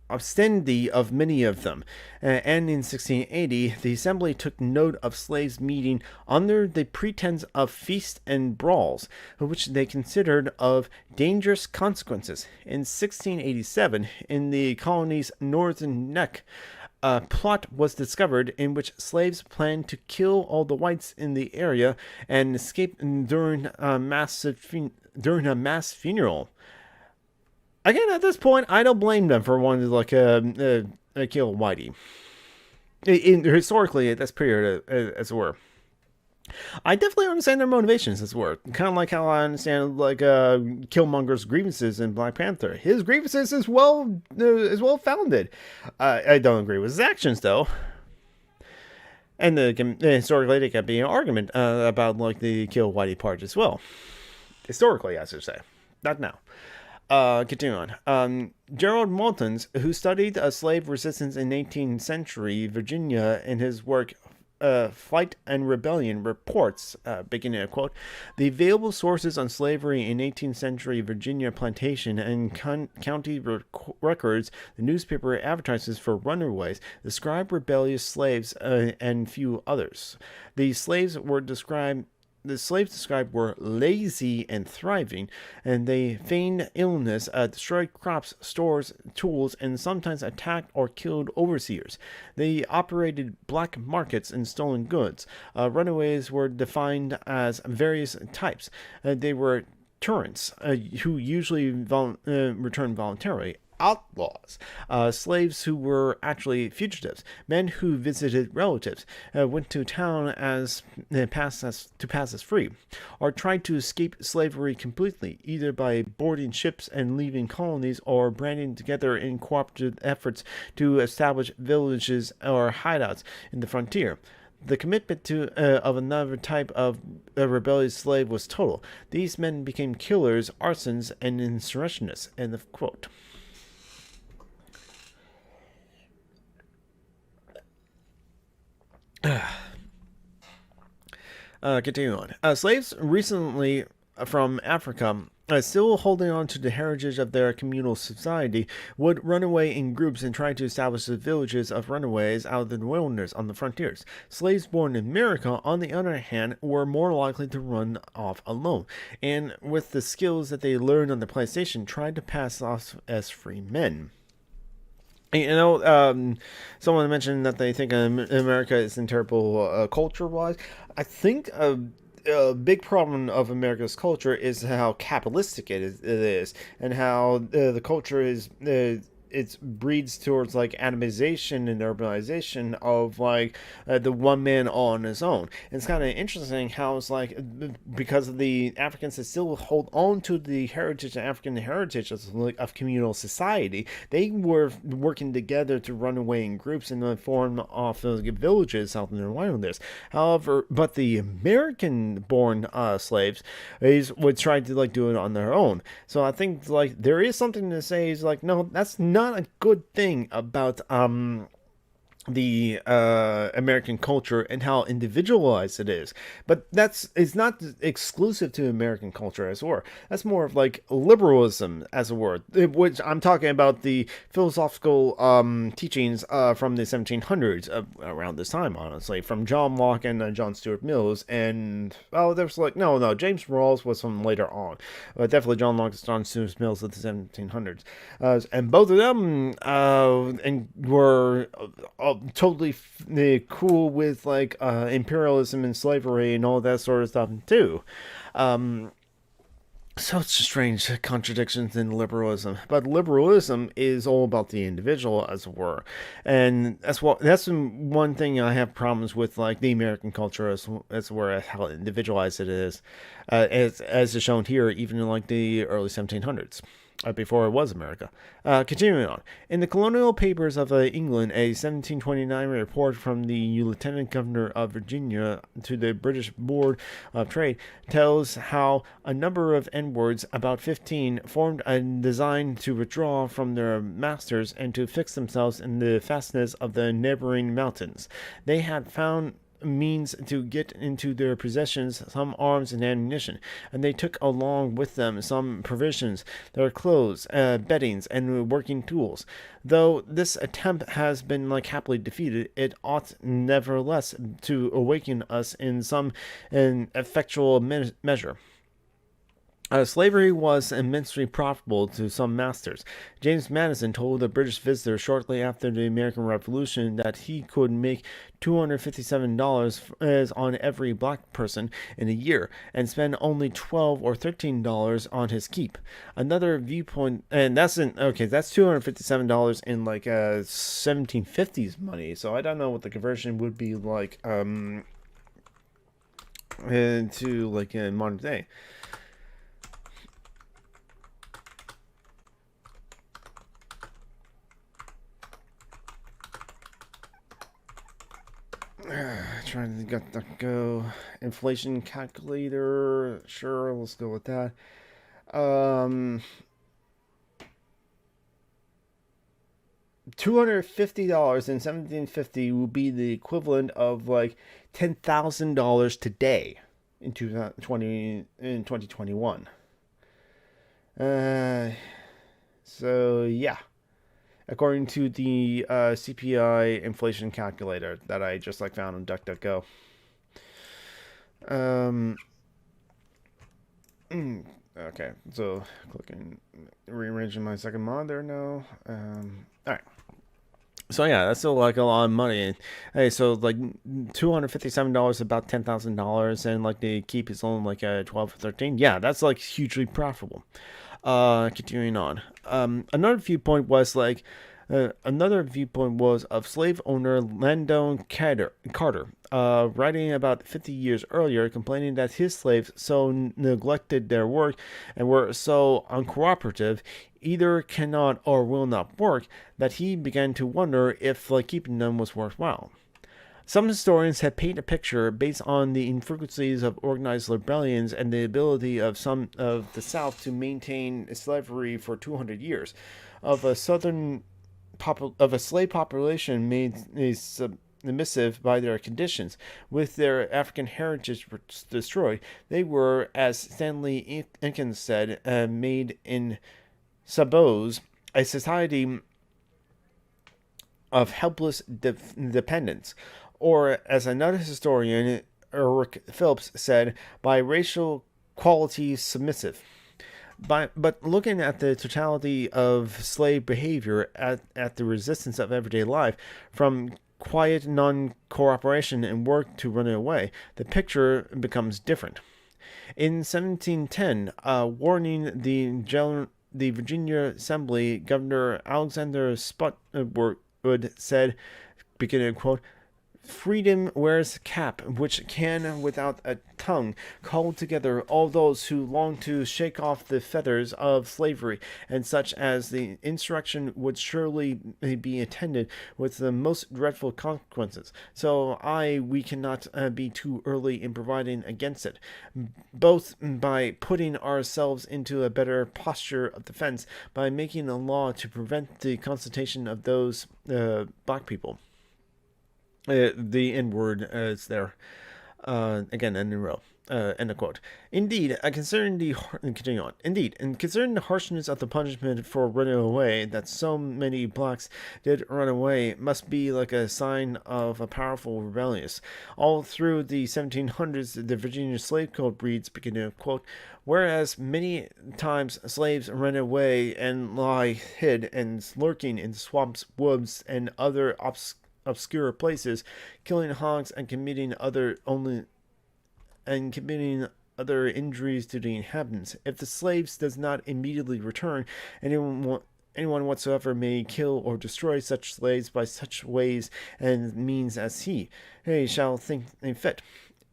obscenity of many of them, and in 1680 the Assembly took note of slaves meeting under the pretense of feasts and brawls, which they considered of dangerous consequences. In 1687, in the colony's northern neck, a plot was discovered in which slaves planned to kill all the whites in the area and escape during a mass funeral. Again, at this point, I don't blame them for wanting to like kill Whitey. Historically, at this period, as it were. I definitely understand their motivations, as it were. Kind of like how I understand like Killmonger's grievances in Black Panther. His grievances is well founded. I don't agree with his actions though. And historically, there can be an argument about like the kill Whitey part as well. Historically, I should say, not now. Continue on. Gerald Maltons, who studied slave resistance in 18th century Virginia in his work Flight and Rebellion, reports, beginning a quote, the available sources on slavery in 18th century Virginia plantation and county records, the newspaper advertisements for runaways, describe rebellious slaves and few others. The slaves described were lazy and thriving, and they feigned illness, destroyed crops, stores, tools, and sometimes attacked or killed overseers. They operated black markets and stolen goods. Runaways were defined as various types. They were tyrants, who usually returned voluntarily. Outlaws, slaves who were actually fugitives, men who visited relatives, went to town to pass as free, or tried to escape slavery completely, either by boarding ships and leaving colonies, or banding together in cooperative efforts to establish villages or hideouts in the frontier. The commitment of another type of rebellious slave was total. These men became killers, arsons, and insurrectionists. End of quote. Continue on. Slaves recently from Africa, still holding on to the heritage of their communal society, would run away in groups and try to establish the villages of runaways out of the wilderness on the frontiers. Slaves born in America, on the other hand, were more likely to run off alone, and with the skills that they learned on the plantation, tried to pass off as free men. You know, someone mentioned that they think America is in terrible culture-wise. I think a big problem of America's culture is how capitalistic it is, and how the culture is it breeds towards like atomization and urbanization of like the one man all on his own. And it's kind of interesting how it's like, because of the Africans that still hold on to the heritage, African heritage of communal society, they were working together to run away in groups and form off villages out in the wilderness. However, but the American born slaves would try to like do it on their own. So I think like there is something to say is like, no, that's not a good thing about the American culture and how individualized it is. But it's not exclusive to American culture as well. That's more of like liberalism as a word, which I'm talking about the philosophical teachings from the 1700s, around this time, honestly, from John Locke and John Stuart Mills. And there's like no James Rawls was from later on, but definitely John Locke and John Stuart Mills of the 1700s, and both of them were totally cool with like imperialism and slavery and all that sort of stuff too. So it's strange contradictions in liberalism, but liberalism is all about the individual, as it were, and that's one thing I have problems with, like the American culture, as where how individualized it is, as is shown here, even in like the early 1700s. Before it was America. Continuing on. In the colonial papers of England, a 1729 report from the Lieutenant Governor of Virginia to the British Board of Trade tells how a number of N-words, about 15, formed a design to withdraw from their masters and to fix themselves in the fastnesses of the neighboring mountains. They had found means to get into their possessions some arms and ammunition, and they took along with them some provisions, their clothes, beddings, and working tools. Though this attempt has been like happily defeated, it ought nevertheless to awaken us in some effectual measure. Slavery was immensely profitable to some masters. James Madison told a British visitor shortly after the American Revolution that he could make $257 as on every black person in a year and spend only $12 or $13 on his keep. Another viewpoint, and that's $257 in like 1750s money. So I don't know what the conversion would be like into like in modern day. Trying to get the go inflation calculator. Sure, let's go with that. $250 in 1750 will be the equivalent of like $10,000 today in 2021. So yeah. According to the CPI inflation calculator that I just like found on DuckDuckGo. Okay, so clicking, rearranging my second monitor now. All right. So yeah, that's still like a lot of money. And hey, so like $257, about $10,000, and like the keep is only like 12 or 13. Yeah, that's like hugely profitable. Continuing on. Another viewpoint was of slave owner Landon Carter, writing about 50 years earlier, complaining that his slaves so neglected their work and were so uncooperative, either cannot or will not work, that he began to wonder if like keeping them was worthwhile. Some historians have painted a picture based on the infrequencies of organized rebellions and the ability of some of the South to maintain slavery for 200 years, of a slave population made submissive by their conditions, with their African heritage destroyed. They were, as Stanley Inkin said, made in Sabos, a society of helpless dependence. Or, as another historian, Eric Phillips, said, by racial quality submissive. But looking at the totality of slave behavior, at the resistance of everyday life, from quiet non-cooperation and work to running away, the picture becomes different. In 1710, warning the Virginia Assembly, Governor Alexander Spotswood said, beginning quote, "Freedom wears a cap which can, without a tongue, call together all those who long to shake off the fetters of slavery, and such as the insurrection would surely be attended with the most dreadful consequences. So we cannot be too early in providing against it, both by putting ourselves into a better posture of defense, by making a law to prevent the constitution of those black people." The N-word is there. Again, end in row. End of quote. Indeed, considering the harshness of the punishment for running away, that so many blacks did run away, must be like a sign of a powerful rebellious. All through the 1700s, the Virginia Slave Code reads, beginning of quote, "Whereas many times slaves ran away and lie hid and lurking in swamps, woods, and other obscure places, killing hogs and committing other injuries to the inhabitants. If the slaves does not immediately return, anyone whatsoever may kill or destroy such slaves by such ways and means as he shall think fit.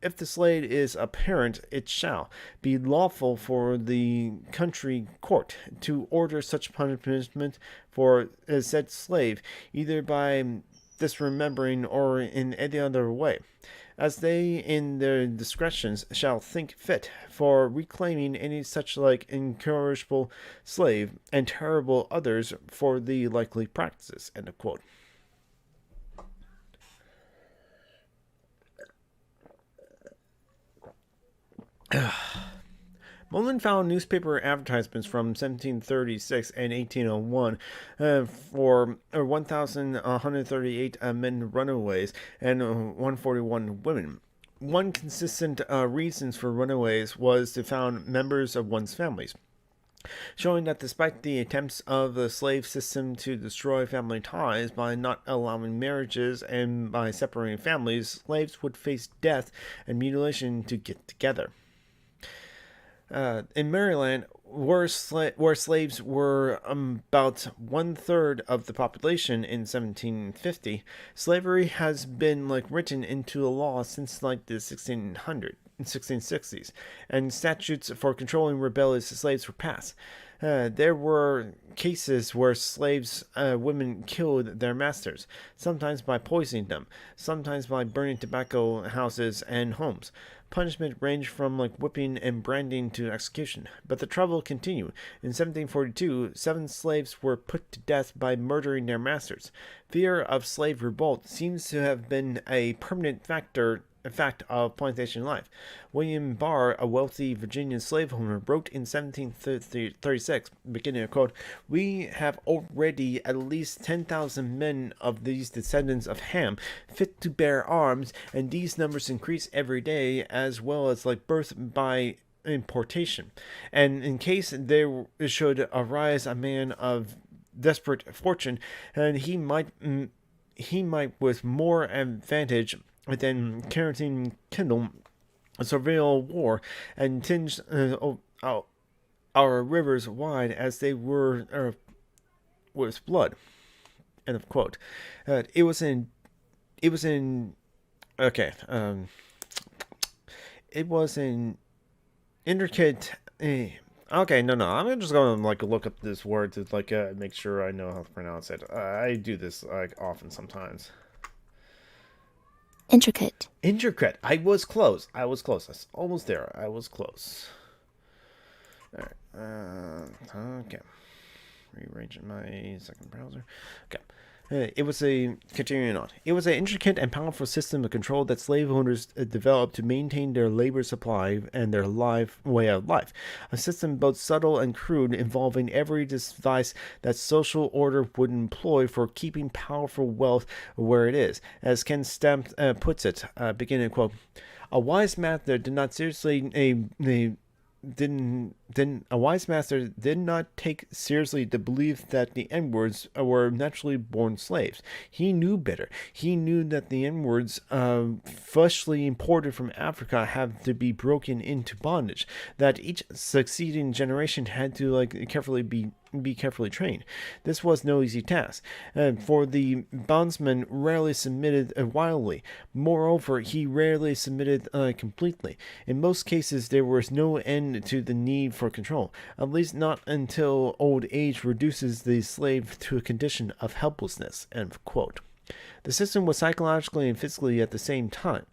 If the slave is a parent, it shall be lawful for the country court to order such punishment for said slave, either by disremembering or in any other way, as they in their discretions shall think fit, for reclaiming any such like incorrigible slave, and terrible others for the likely practices. End of quote. Mullen found newspaper advertisements from 1736 and 1801 for 1,138 men runaways and 141 women. One consistent reasons for runaways was to found members of one's families, showing that despite the attempts of the slave system to destroy family ties by not allowing marriages and by separating families, slaves would face death and mutilation to get together. In Maryland, where slaves were about 1/3 of the population in 1750, slavery has been written into a law since the 1660s, and statutes for controlling rebellious slaves were passed. There were cases where women killed their masters, sometimes by poisoning them, sometimes by burning tobacco houses and homes. Punishment ranged from whipping and branding to execution, but the trouble continued. In 1742, 7 slaves were put to death by murdering their masters. Fear of slave revolt seems to have been a permanent fact of plantation life. William Barr, a wealthy Virginian slaveowner, wrote in 1736, beginning a quote, "We have already at least 10,000 men of these descendants of Ham fit to bear arms, and these numbers increase every day, as well as birth by importation. And in case there should arise a man of desperate fortune, and he might with more advantage than carrying kindle a surveil war and tinge our rivers wide as they were with blood." End of quote. It was in intricate. Okay, no, I'm just gonna look up this word to make sure I know how to pronounce it. I do this often sometimes. Intricate. I was close. That's almost there. I was close. All right. Okay. Rearranging my second browser. Okay. Continuing on. It was an intricate and powerful system of control that slave owners developed to maintain their labor supply and their way of life. A system both subtle and crude, involving every device that social order would employ for keeping powerful wealth where it is. As Ken Stamp puts it, beginning quote, "A wise master did not take seriously the belief that the N-words were naturally born slaves. He knew better. He knew that the N-words, freshly imported from Africa, have to be broken into bondage, that each succeeding generation had to carefully be carefully trained. This was no easy task, for the bondsman rarely submitted wildly. Moreover, he rarely submitted completely. In most cases, there was no end to the need for control, at least not until old age reduces the slave to a condition of helplessness." End quote. The system was psychological and physical at the same time.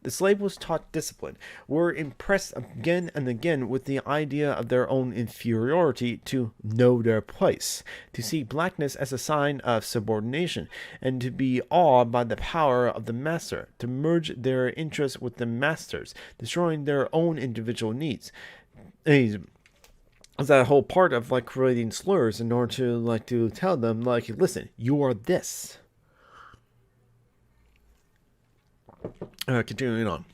The slave was taught discipline, were impressed again and again with the idea of their own inferiority, to know their place, to see blackness as a sign of subordination, and to be awed by the power of the master, to merge their interests with the master's, destroying their own individual needs. Is that whole part of creating slurs in order to tell them listen, you are this. Continuing on.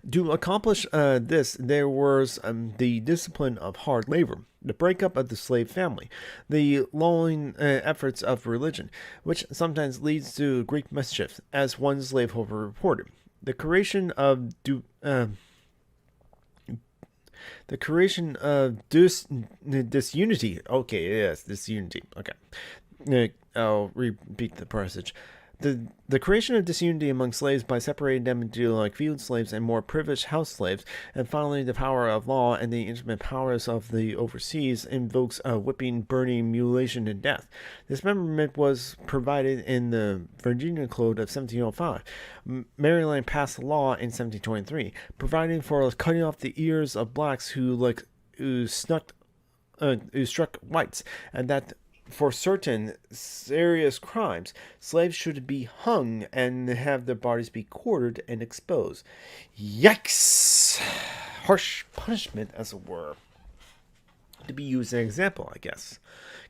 To accomplish this, there was the discipline of hard labor. the breakup of the slave family, the lulling efforts of religion, which sometimes leads to great mischief, as one slaveholder reported. The creation of disunity. Okay, yes, disunity. Okay. I'll repeat the passage. The creation of disunity among slaves by separating them into like field slaves and more privileged house slaves, and finally the power of law and the intimate powers of the overseas invokes whipping, burning, mutilation, and death. This amendment was provided in the Virginia Code of 1705. Maryland passed a law in 1723 providing for cutting off the ears of blacks who struck whites, and that for certain serious crimes, slaves should be hung and have their bodies be quartered and exposed. Yikes! Harsh punishment, as it were. To be used as an example, I guess.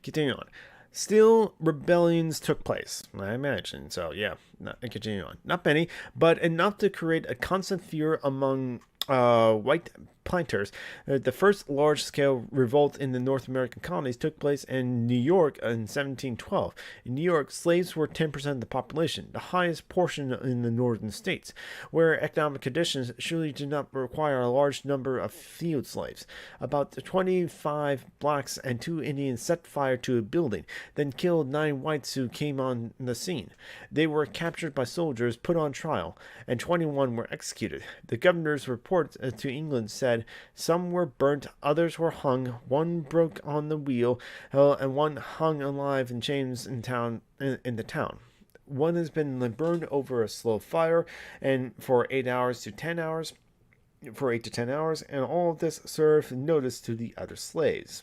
Continuing on. Still, rebellions took place, I imagine. So, yeah, continue on. Not many, but enough to create a constant fear among white planters. The first large-scale revolt in the North American colonies took place in New York in 1712. In New York, slaves were 10% of the population, the highest portion in the northern states, where economic conditions surely did not require a large number of field slaves. About 25 blacks and 2 Indians set fire to a building, then killed 9 whites who came on the scene. They were captured by soldiers, put on trial, and 21 were executed. The governor's report to England said some were burnt, others were hung, one broke on the wheel, and one hung alive in chains in the town. One has been burned over a slow fire, and for 8 to 10 hours, and all of this served notice to the other slaves.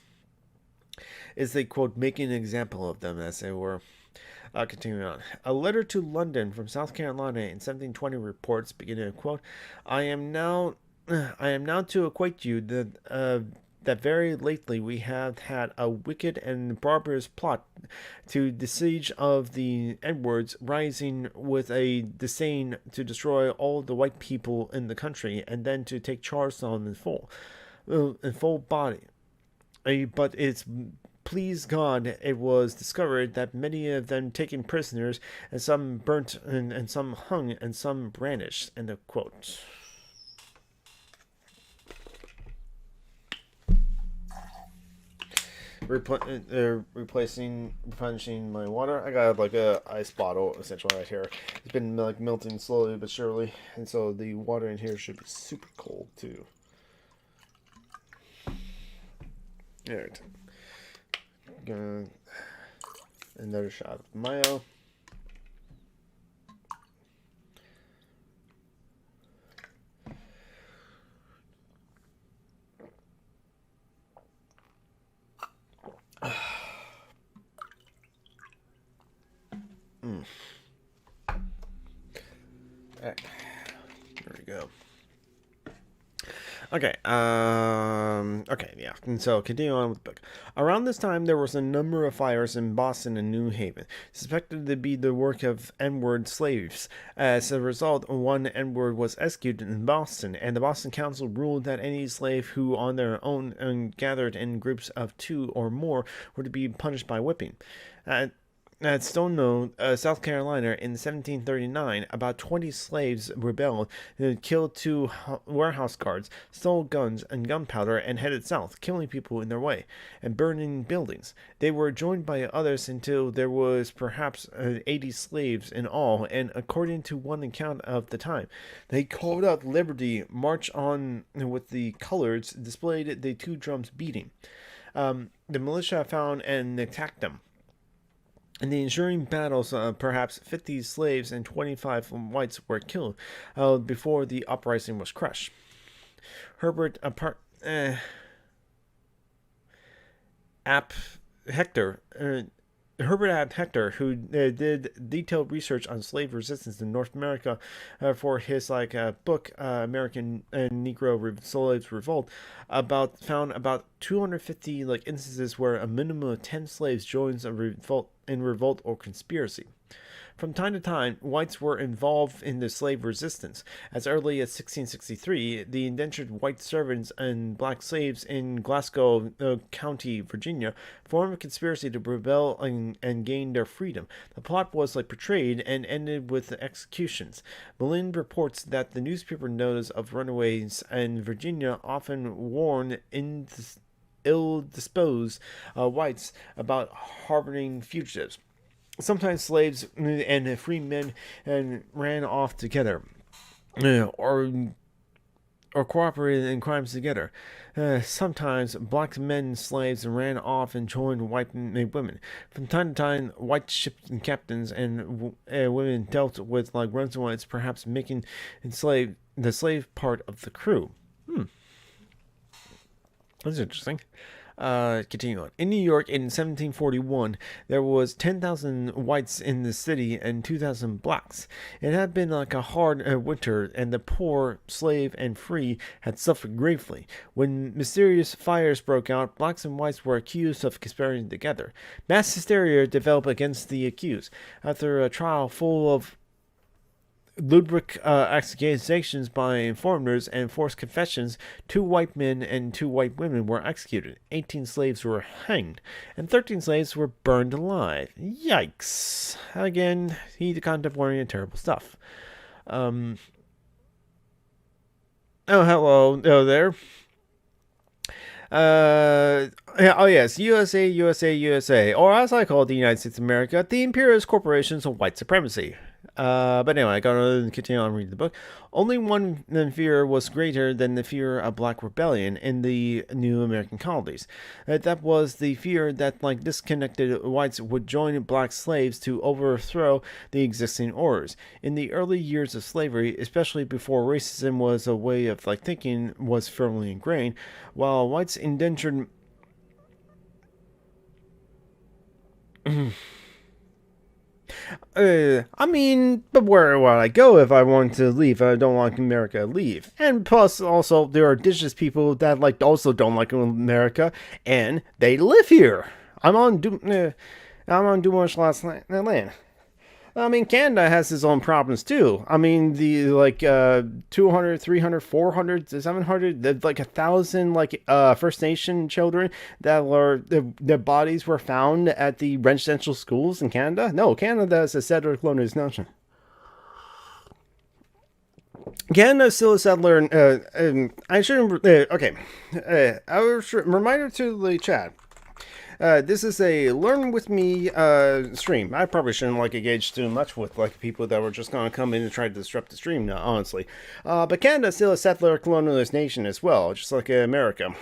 Is they quote making an example of them, as they were. Continuing on. A letter to London from South Carolina in 1720 reports, beginning to quote, I am now to acquaint you that very lately we have had a wicked and barbarous plot to the siege of the Edwards, rising with a design to destroy all the white people in the country, and then to take Charlestown in full body. But it's please God, it was discovered that many of them taken prisoners, and some burnt, and some hung, and some brandished. End of quote. Replenishing my water. I got like a ice bottle essentially right here. It's been like melting slowly but surely, and so the water in here should be super cold too. Alright. Another shot of mayo. Right. There we go. Okay, yeah. And so, continue on with the book. Around this time, there was a number of fires in Boston and New Haven, suspected to be the work of N-word slaves. As a result, one N-word was executed in Boston, and the Boston Council ruled that any slave who on their own gathered in groups of 2 or more were to be punished by whipping. At Stonenow, South Carolina, in 1739, about 20 slaves rebelled, killed 2 warehouse guards, stole guns and gunpowder, and headed south, killing people in their way, and burning buildings. They were joined by others until there was perhaps 80 slaves in all, and according to one account of the time, they called out liberty, marched on with the colors, displayed the 2 drums beating. The militia found and attacked them. In the ensuing battles, perhaps 50 slaves and 25 whites were killed before the uprising was crushed. Herbert Ap Hector, who did detailed research on slave resistance in North America for his book American Negro Slaves Revolt, found about 250 instances where a minimum of 10 slaves joins a revolt in revolt or conspiracy. From time to time, whites were involved in the slave resistance. As early as 1663, the indentured white servants and black slaves in Glasgow County, Virginia, formed a conspiracy to rebel and gain their freedom. The plot was portrayed and ended with the executions. Boleyn reports that the newspaper notice of runaways in Virginia often warned ill-disposed whites about harboring fugitives. Sometimes slaves and free men ran off together, or cooperated in crimes together. Sometimes black men slaves ran off and joined white women. From time to time, white ships and captains and women dealt with runaways, perhaps making the slave part of the crew. That's interesting. Continue on. In New York in 1741, there was 10,000 whites in the city and 2,000 blacks. It had been a hard winter, and the poor, slave, and free had suffered gravely. When mysterious fires broke out, blacks and whites were accused of conspiring together. Mass hysteria developed against the accused. After a trial full of lubric accusations by informers and forced confessions, 2 white men and 2 white women were executed. 18 slaves were hanged, and 13 slaves were burned alive. Yikes. Again, he's contemplating terrible stuff. Oh, hello. Oh, there. Oh yes, USA, USA, USA, or as I call it, the United States of America, the imperialist corporations of white supremacy. But anyway, I gotta continue on reading the book. Only one fear was greater than the fear of black rebellion in the new American colonies. That was the fear that disconnected whites would join black slaves to overthrow the existing orders. In the early years of slavery, especially before racism was a way of thinking was firmly ingrained, while whites indentured but where would I go if I want to leave? I don't like America, leave. And plus, also, there are indigenous people that also don't like America, and they live here. I'm on too much land. Canada has its own problems too. The 200, 300, 400, 700, 1,000 First Nation children that were their bodies were found at the residential schools in Canada. No, Canada is a settler colonial nation. Canada is still a settler. I shouldn't. Okay. Reminder to the chat. This is a learn with me stream. I probably shouldn't engage too much with people that were just going to come in and try to disrupt the stream now, honestly. But Canada is still a settler colonialist nation as well, just like America.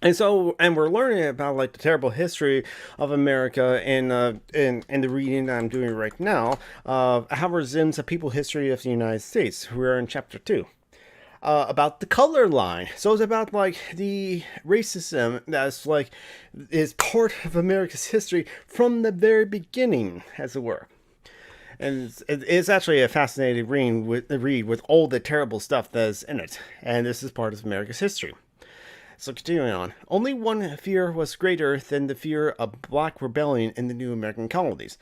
And we're learning about the terrible history of America in the reading that I'm doing right now. Howard Zinn's A People History of the United States. We're in chapter 2. About the color line. So it's about the racism that's is part of America's history from the very beginning, as it were. And it's actually a fascinating read with all the terrible stuff that's in it. And this is part of America's history. So continuing on, only one fear was greater than the fear of black rebellion in the new American colonies.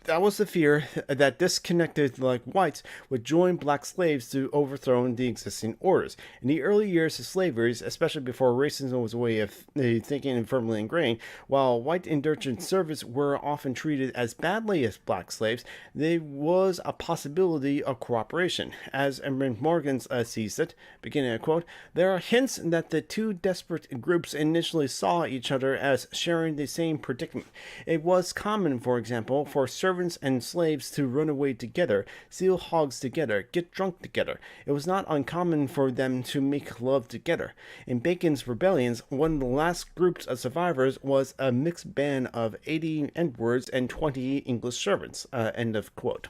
That was the fear that disconnected whites would join black slaves to overthrow the existing orders. In the early years of slavery, especially before racism was a way of thinking and firmly ingrained, while white indentured servants were often treated as badly as black slaves, there was a possibility of cooperation. As Morgan sees it, beginning a quote, there are hints that the 2 desperate groups initially saw each other as sharing the same predicament. It was common, for example, for servants and slaves to run away together, steal hogs together, get drunk together. It was not uncommon for them to make love together. In Bacon's rebellions, one of the last groups of survivors was a mixed band of 80 Edwards and 20 English servants. End of quote.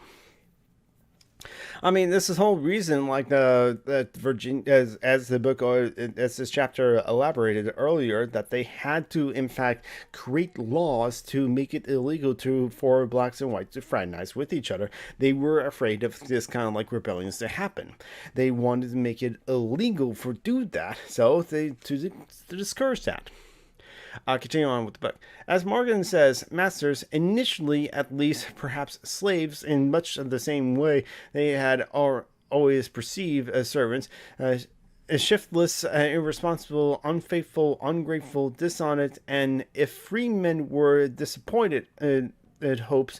This is whole reason, that Virginia, as the book, as this chapter elaborated earlier, that they had to, in fact, create laws to make it illegal for blacks and whites to fraternize with each other. They were afraid of this kind of rebellions to happen. They wanted to make it illegal to do that, so to discourage that. Continuing on with the book. As Morgan says, masters, initially at least, perhaps slaves, in much of the same way they had always perceived as servants, shiftless, irresponsible, unfaithful, ungrateful, dishonest, and if free men were disappointed at hopes,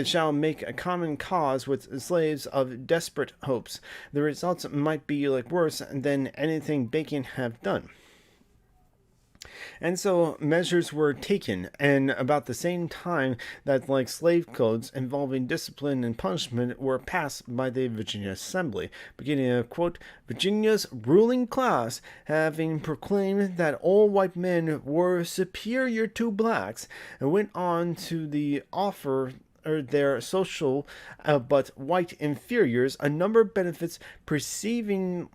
shall make a common cause with slaves of desperate hopes. The results might be like worse than anything Bacon have done. And so measures were taken, and about the same time that like slave codes involving discipline and punishment were passed by the Virginia Assembly, beginning a quote, Virginia's ruling class having proclaimed that all white men were superior to blacks, and went on to the offer their social but white inferiors a number of benefits previously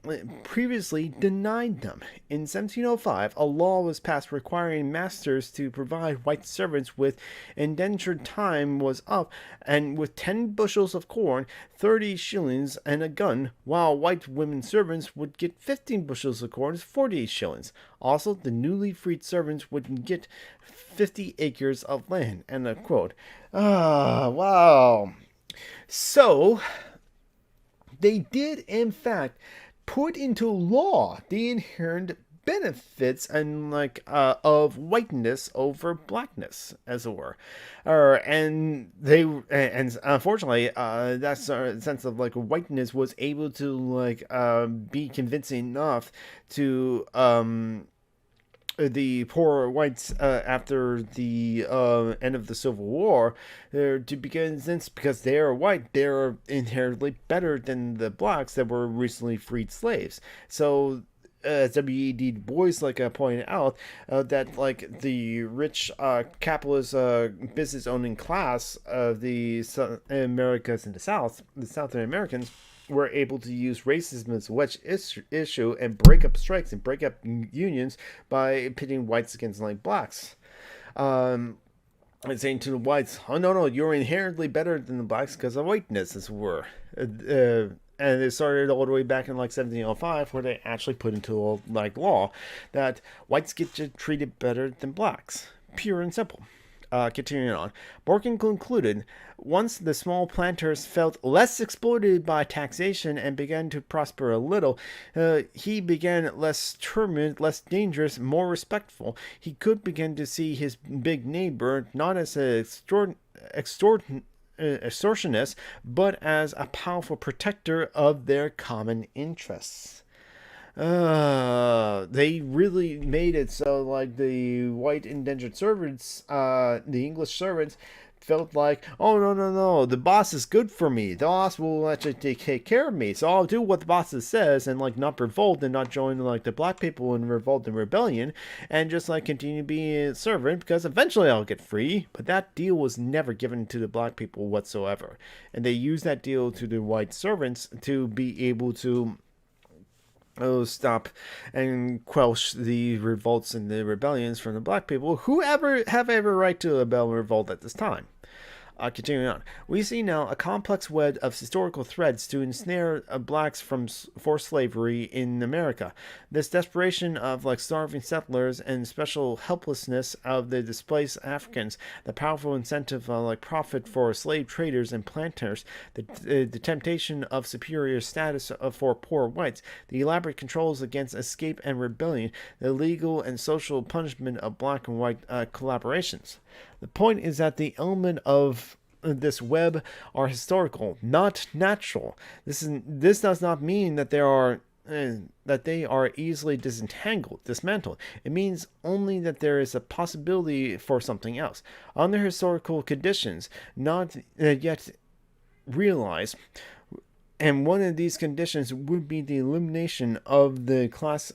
denied them. In 1705, a law was passed requiring masters to provide white servants with indentured time was up, and with 10 bushels of corn, 30 shillings, and a gun, while white women servants would get 15 bushels of corn, 48 shillings. Also, the newly freed servants would get 50 acres of land. End of quote. Wow. So, they did, in fact, put into law the inherent benefits and of whiteness over blackness, as it were, and unfortunately, that sense of whiteness was able to be convincing enough to the poor whites after the end of the Civil War to begin, since because they are white, they are inherently better than the blacks that were recently freed slaves. So W.E.D. Du Bois pointed out that the rich capitalist business owning class of the Americas and the Southern Americans were able to use racism as a wedge issue and break up strikes and break up unions by pitting whites against blacks. And saying to the whites, oh no, you're inherently better than the blacks because of whiteness, as it were. And it started all the way back in 1705, where they actually put into law that whites get treated better than blacks. Pure and simple. Continuing on, Morgan concluded, once the small planters felt less exploited by taxation and began to prosper a little, he began less turbulent, less dangerous, more respectful. He could begin to see his big neighbor not as an extortionist, but as a powerful protector of their common interests. They really made it so the white indentured servants, the English servants, felt oh no, the boss is good for me. The boss will actually take care of me, so I'll do what the boss says and not revolt and not join the black people in revolt and rebellion, and just continue being a servant because eventually I'll get free. But that deal was never given to the black people whatsoever, and they used that deal to the white servants to be able to stop and quelch the revolts and the rebellions from the black people who have every right to rebel and revolt at this time. Continuing on, we see now a complex web of historical threads to ensnare blacks for slavery in America. This desperation of starving settlers and special helplessness of the displaced Africans, the powerful incentive profit for slave traders and planters, the temptation of superior status for poor whites, the elaborate controls against escape and rebellion, the legal and social punishment of black and white collaborations. The point is that the element of this web are historical, not natural. This does not mean that they are easily dismantled. It means only that there is a possibility for something else under historical conditions not yet realized. And one of these conditions would be the elimination of the class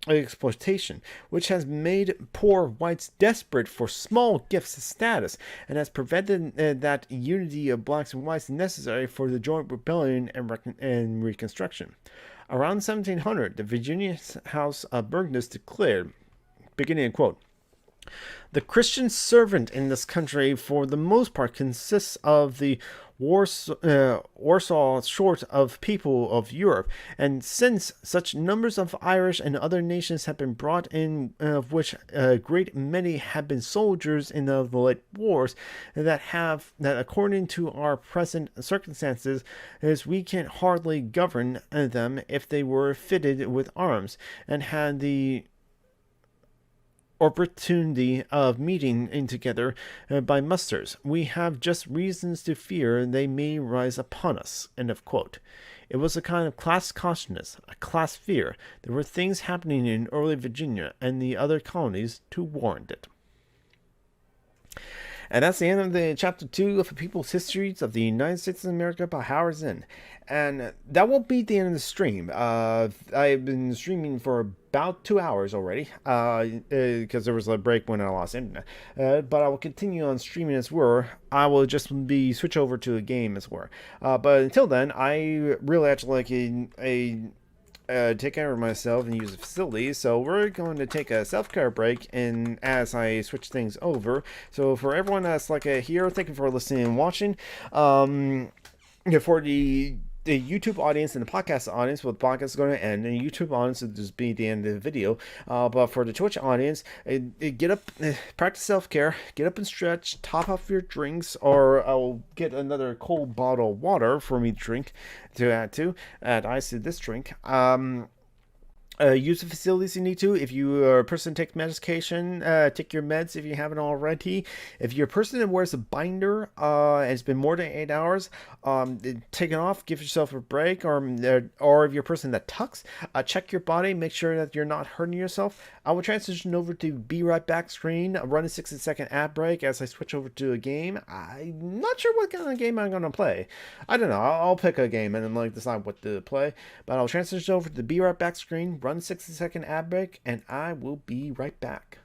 exploitation, which has made poor whites desperate for small gifts of status and has prevented that unity of blacks and whites necessary for the joint rebellion and reconstruction. Around 1700, the Virginia House of Burgesses declared, beginning a quote, "The Christian servant in this country for the most part consists of the Warsaw short of people of Europe, and since such numbers of Irish and other nations have been brought in, of which a great many have been soldiers in the late wars, that according to our present circumstances, is we can hardly govern them if they were fitted with arms, and had the opportunity of meeting in together by musters. We have just reasons to fear they may rise upon us. End of quote. It was a kind of class consciousness, a class fear. There were things happening in early Virginia and the other colonies to warrant it. And that's the end of the chapter 2 of the People's Histories of the United States of America by Howard Zinn. And that won't be the end of the stream. I've been streaming for about 2 hours already, because there was a break when I lost internet. But I will continue on streaming as well. I will just switch over to a game as well. But until then, I really actually like take care of myself and use the facilities, so we're going to take a self-care break and as I switch things over. So for everyone that's here, thank you for listening and watching. For the YouTube audience and the podcast audience, well, the podcast is going to end, and the YouTube audience will just be the end of the video. But for the Twitch audience, get up, practice self-care, get up and stretch, top up your drinks, or I'll get another cold bottle of water for me to drink to add ice to this drink. Use the facilities you need to. If you are a person that takes medication, take your meds if you haven't already. If you're a person that wears a binder and it's been more than 8 hours, take it off, give yourself a break. Or if you're a person that tucks, check your body, make sure that you're not hurting yourself. I will transition over to Be Right Back screen, run a 60-second ad break as I switch over to a game. I'm not sure what kind of game I'm going to play. I don't know. I'll pick a game and then decide what to play. But I'll transition over to the Be Right Back screen, run 60-second ad break, and I will be right back.